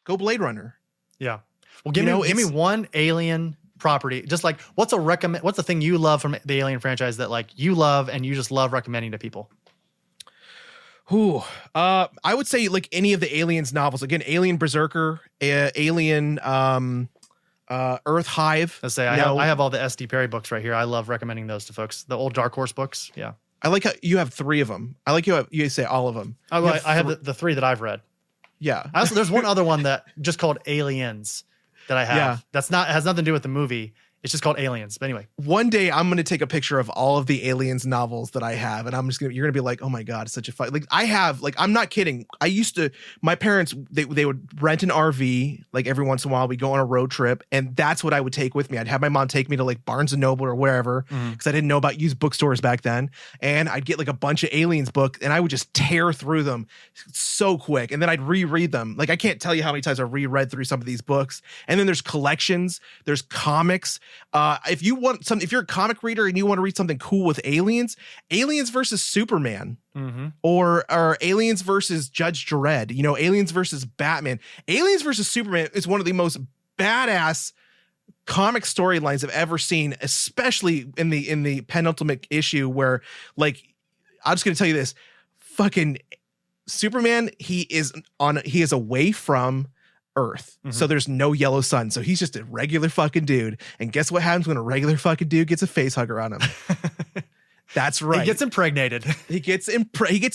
go Blade Runner. Yeah. Well, give me one alien property. Just like what's a thing you love from the Alien franchise that like you love and you just love recommending to people? I would say like any of the Aliens novels. Again, Alien Berserker, Alien Earth Hive. Let's say I have all the S.D. Perry books right here. I love recommending those to folks. The old Dark Horse books. Yeah. I like how you have 3 of them. I like you say all of them. I have the 3 that I've read. Yeah. There's one other one that just called Aliens that I have. Yeah. Has nothing to do with the movie. It's just called Aliens. But anyway, one day I'm going to take a picture of all of the Aliens novels that I have. And you're going to be like, oh my God, it's such a fun. Like I have, like, I'm not kidding. I used to, my parents, they would rent an RV, like every once in a while we go on a road trip. And that's what I would take with me. I'd have my mom take me to like Barnes and Noble or wherever, because I didn't know about used bookstores back then. And I'd get like a bunch of Aliens books and I would just tear through them so quick. And then I'd reread them. Like I can't tell you how many times I reread through some of these books. And then there's collections, there's comics. If you're a comic reader and you want to read something cool with Aliens versus Superman, or Aliens versus Judge Dredd, you know, Aliens versus Batman, Aliens versus Superman is one of the most badass comic storylines I've ever seen, especially in the penultimate issue where, like, I'm just going to tell you this, fucking Superman, he is away from Earth. So there's no yellow sun. So he's just a regular fucking dude. And guess what happens when a regular fucking dude gets a face hugger on him? That's right. He gets impregnated. He gets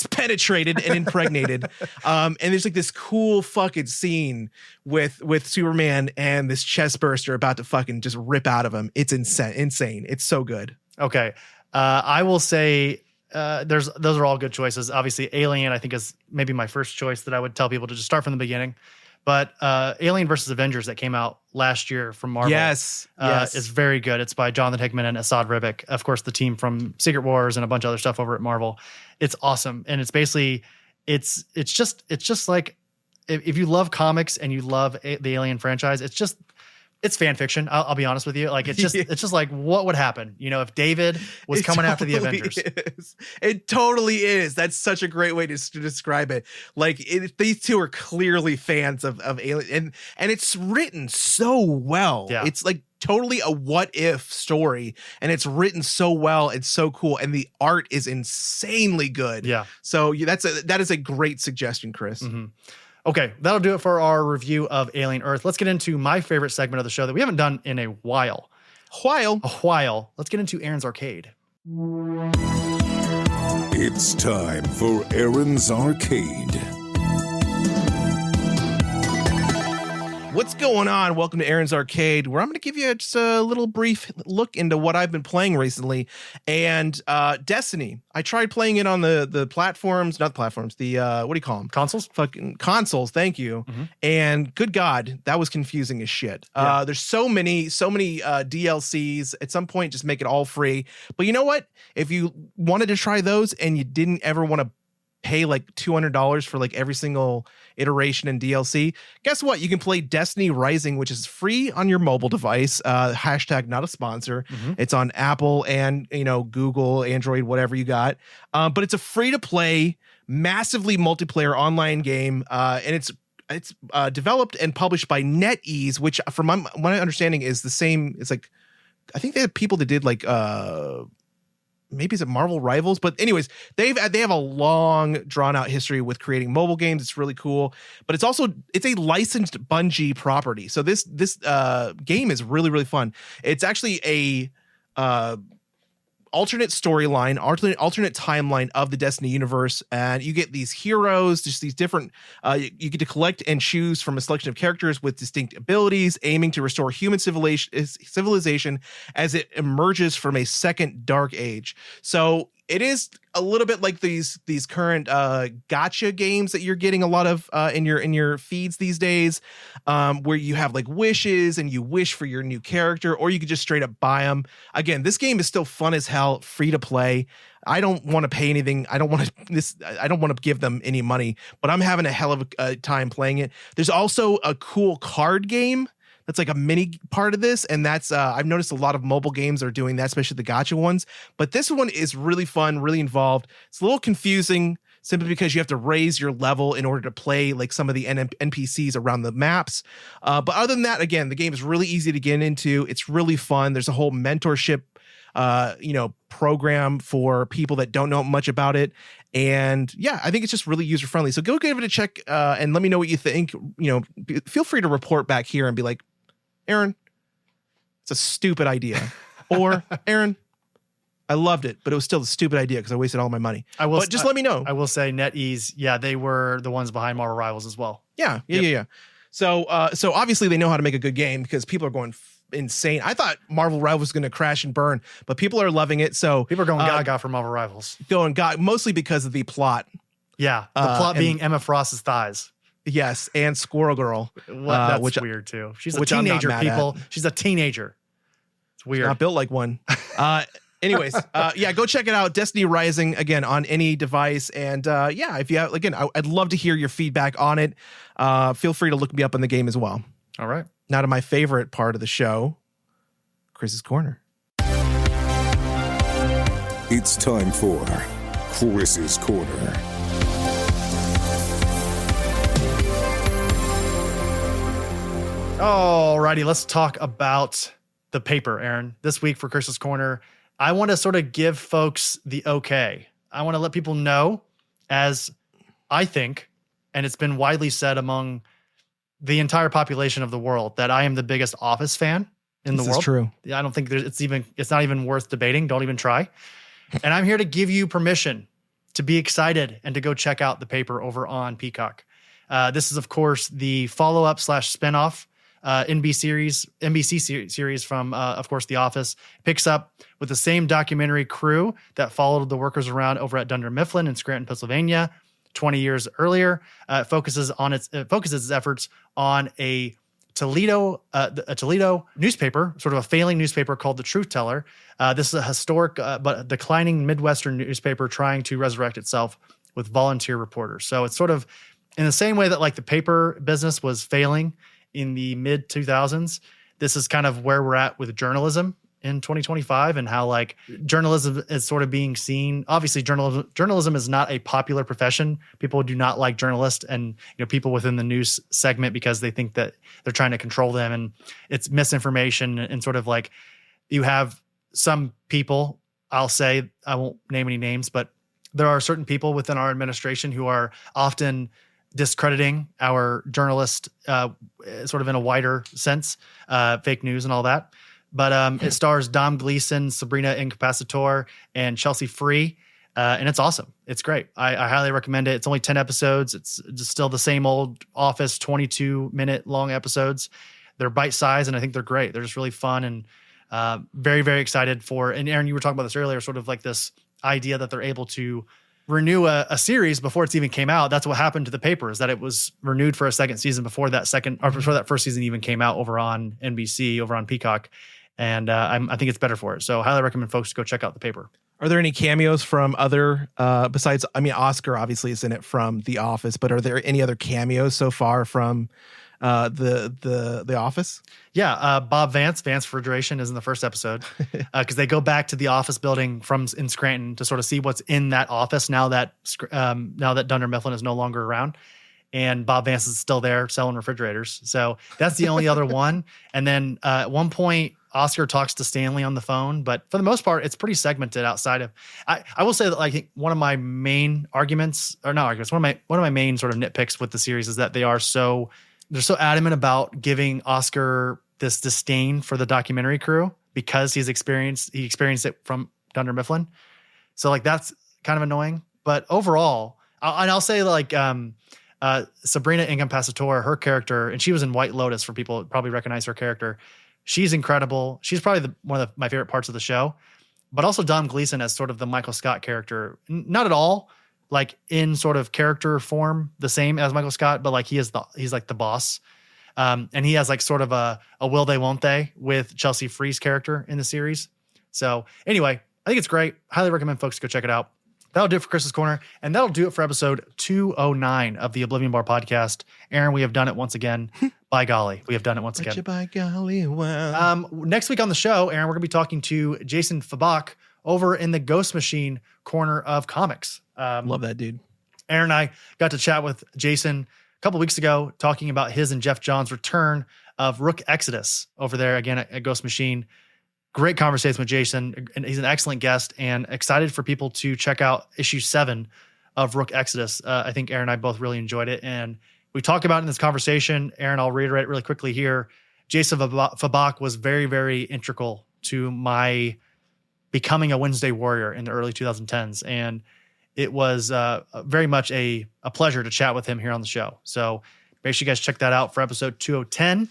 penetrated and impregnated. And there's like this cool fucking scene with Superman and this chest burster about to fucking just rip out of him. It's insane. It's so good. Okay. I will say those are all good choices. Obviously, Alien, I think, is maybe my first choice that I would tell people to just start from the beginning. But Alien versus Avengers that came out last year from Marvel yes. is very good. It's by Jonathan Hickman and Asad Ribic, of course, the team from Secret Wars and a bunch of other stuff over at Marvel. It's awesome. And it's basically, it's just like, if you love comics and you love the Alien franchise, it's fan fiction. I'll be honest with you. Like it's just like what would happen, you know, if David was coming after the Avengers. It totally is. That's such a great way to describe it. Like these two are clearly fans of Alien, and it's written so well. Yeah. It's like totally a what if story, and it's written so well and so cool, and the art is insanely good. Yeah. So that is a great suggestion, Chris. Okay, that'll do it for our review of Alien Earth. Let's get into my favorite segment of the show that we haven't done in a while. Let's get into Aaron's Arcade. It's time for Aaron's Arcade. What's going on? Welcome to Aaron's Arcade, where I'm going to give you just a little brief look into what I've been playing recently. And Destiny, I tried playing it on the platforms, not the platforms, the what do you call them? Consoles? Fucking consoles, thank you. And good God, that was confusing as shit. Yeah. There's so many DLCs. At some point, just make it all free. But you know what? If you wanted to try those and you didn't ever want to pay like $200 for like every single iteration and DLC, guess what? You can play Destiny Rising, which is free on your mobile device. Hashtag not a sponsor. It's on Apple and, you know, Google, Android, whatever you got. But it's a free to play, massively multiplayer online game. And it's developed and published by NetEase, which from my understanding is the same. It's like, I think they have people that did like, maybe it's Marvel Rivals, but anyways, they have a long drawn out history with creating mobile games. It's really cool, but it's a licensed Bungie property. So this game is really, really fun. It's actually a alternate storyline, alternate timeline of the Destiny universe, and you get these heroes, just these different you get to collect and choose from a selection of characters with distinct abilities, aiming to restore human civilization as it emerges from a second dark age. So it is a little bit like these current gotcha games that you're getting a lot of in your feeds these days, where you have like wishes and you wish for your new character, or you could just straight up buy them. Again, this game is still fun as hell, free to play. I don't want to pay anything. I don't want to give them any money, but I'm having a hell of a time playing it. There's also a cool card game that's like a mini part of this. And that's, I've noticed a lot of mobile games are doing that, especially the gacha ones. But this one is really fun, really involved. It's a little confusing simply because you have to raise your level in order to play like some of the NPCs around the maps. But other than that, again, the game is really easy to get into. It's really fun. There's a whole mentorship program for people that don't know much about it. And yeah, I think it's just really user friendly. So go give it a check and let me know what you think. Feel free to report back here and be like, Aaron, it's a stupid idea. Or Aaron, I loved it, but it was still a stupid idea because I wasted all my money. But just let me know. I will say NetEase, yeah, they were the ones behind Marvel Rivals as well. Yeah. So obviously they know how to make a good game because people are going insane. I thought Marvel Rivals was going to crash and burn, but people are loving it. So people are going gaga for Marvel Rivals. Going gaga, mostly because of the plot. Yeah, the plot being Emma Frost's thighs. Yes, and Squirrel Girl. That's weird too. She's a teenager, people. She's a teenager. It's weird. Not built like one. Anyways, go check it out. Destiny Rising, again, on any device. And if you have, again, I'd love to hear your feedback on it. Feel free to look me up in the game as well. All right. Now to my favorite part of the show, Chris's Corner. It's time for Chris's Corner. Alrighty, let's talk about the paper, Aaron. This week for Chris's Corner, I want to sort of give folks the okay. I want to let people know, as I think, and it's been widely said among the entire population of the world, that I am the biggest Office fan in the world. This is true. I don't think it's not even worth debating. Don't even try. And I'm here to give you permission to be excited and to go check out the paper over on Peacock. This is, of course, the follow-up / spinoff NBC series from, of course, The Office. It picks up with the same documentary crew that followed the workers around over at Dunder Mifflin in Scranton, Pennsylvania, 20 years earlier. It focuses its efforts on a Toledo newspaper, sort of a failing newspaper called The Truth Teller. This is a historic but declining Midwestern newspaper trying to resurrect itself with volunteer reporters. So it's sort of in the same way that like the paper business was failing in the mid 2000s, this is kind of where we're at with journalism in 2025 and how like journalism is sort of being seen. Obviously, journalism is not a popular profession. People do not like journalists and people within the news segment because they think that they're trying to control them, and it's misinformation and sort of like you have some people, I'll say, I won't name any names, but there are certain people within our administration who are often discrediting our journalist sort of in a wider sense, fake news and all that. But it stars Dom Gleason, Sabrina Incapacitor, and Chelsea Free. And it's awesome. It's great. I highly recommend it. It's only 10 episodes. It's just still the same old Office 22-minute long episodes. They're bite-sized, and I think they're great. They're just really fun and very, very excited for. And Aaron, you were talking about this earlier, sort of like this idea that they're able to renew a series before it's even came out. That's what happened to the paper, is that it was renewed for a second season before that first season even came out over on NBC, over on Peacock. And I think it's better for it. So highly recommend folks go check out the paper. Are there any cameos from other, besides, Oscar obviously is in it from The Office, but are there any other cameos so far from the Office? Yeah, Bob Vance Refrigeration is in the first episode because they go back to the office building in Scranton to sort of see what's in that office now that Dunder Mifflin is no longer around, and Bob Vance is still there selling refrigerators. So that's the only other one. And then at one point, Oscar talks to Stanley on the phone, but for the most part, it's pretty segmented outside of. I will say that like one of my main arguments, or not arguments, one of my main sort of nitpicks with the series is that they're so adamant about giving Oscar this disdain for the documentary crew because he experienced it from Dunder Mifflin. So like that's kind of annoying. But overall, I'll say like Sabrina Incapacitor, her character, and she was in White Lotus for people who probably recognize her character. She's incredible. She's probably one of my favorite parts of the show. but also Dom Gleason as sort of the Michael Scott character. Not at all like in sort of character form the same as Michael Scott, but like he's like the boss. And he has like sort of a will they, won't they with Chelsea Free's character in the series. So anyway, I think it's great. Highly recommend folks go check it out. That'll do it for Chris's Corner, and that'll do it for episode 209 of the Oblivion Bar podcast. Aaron, we have done it once again. By golly, we have done it once again. By golly, wow. Next week on the show, Aaron, we're going to be talking to Jason Fabak over in the Ghost Machine corner of comics. Love that dude. Aaron and I got to chat with Jason a couple weeks ago, talking about his and Jeff John's return of Rook Exodus over there again at Ghost Machine. Great conversation with Jason, and he's an excellent guest, and excited for people to check out issue 7 of Rook Exodus. I think Aaron and I both really enjoyed it, and we talked about it in this conversation. Aaron, I'll reiterate really quickly here. Jason Fabak was very, very integral to my becoming a Wednesday Warrior in the early 2010s, and it was very much a pleasure to chat with him here on the show. So make sure you guys check that out for episode 210.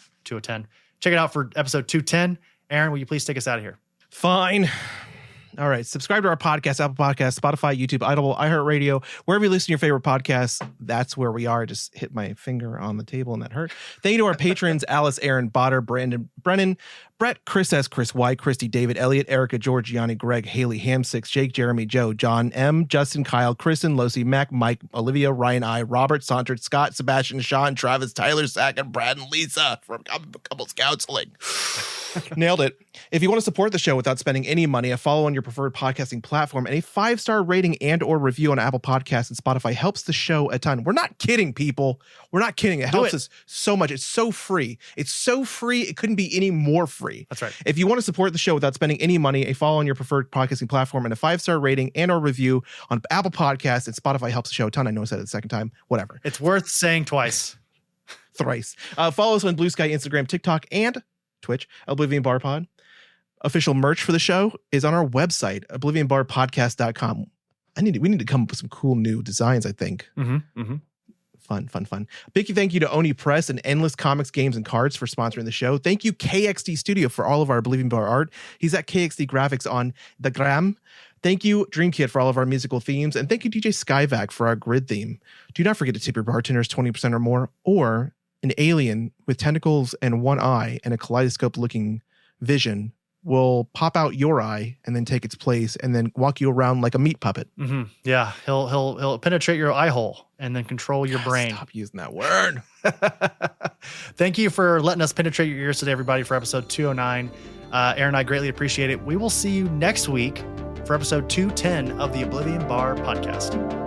Check it out for episode 210. Aaron, will you please take us out of here? Fine. All right. Subscribe to our podcast, Apple Podcasts, Spotify, YouTube, Audible, iHeartRadio, wherever you listen to your favorite podcasts. That's where we are. I just hit my finger on the table and that hurt. Thank you to our patrons, Alice, Aaron, Botter, Brandon, Brennan, Brett, Chris S., Chris Y., Christy, David, Elliot, Erica, George, Yanni, Greg, Haley, Ham6, Jake, Jeremy, Joe, John, M., Justin, Kyle, Kristen, Losi, Mac, Mike, Olivia, Ryan, I., Robert, Sondred, Scott, Sebastian, Sean, Travis, Tyler, Zach, and Brad and Lisa from Couples Counseling. Nailed it. If you want to support the show without spending any money, a follow on your preferred podcasting platform and a 5-star rating and or review on Apple Podcasts and Spotify helps the show a ton. We're not kidding, people. We're not kidding. It helps us so much. It's so free. It's so free. It couldn't be any more free. That's right. If you want to support the show without spending any money, a follow on your preferred podcasting platform and a 5-star rating and or review on Apple Podcasts and Spotify helps the show a ton. I know I said it the second time. Whatever. It's worth saying twice. Thrice. Follow us on Blue Sky, Instagram, TikTok, and Twitch, Oblivion Bar Pod. Official merch for the show is on our website, oblivionbarpodcast.com. We need to come up with some cool new designs, I think. Fun. Big thank you to Oni Press and Endless Comics, Games, and Cards for sponsoring the show. Thank you, KXD Studio, for all of our Oblivion Bar art. He's at KXD Graphics on the gram. Thank you, Dream Kit, for all of our musical themes. And thank you, DJ Skyvac, for our grid theme. Do not forget to tip your bartenders 20% or more, or an alien with tentacles and one eye and a kaleidoscope-looking vision will pop out your eye and then take its place and then walk you around like a meat puppet. Yeah, he'll penetrate your eye hole and then control your brain. Stop using that word. Thank you for letting us penetrate your ears today, everybody, for episode 209. Aaron and I greatly appreciate it. We will see you next week for episode 210 of the Oblivion Bar podcast.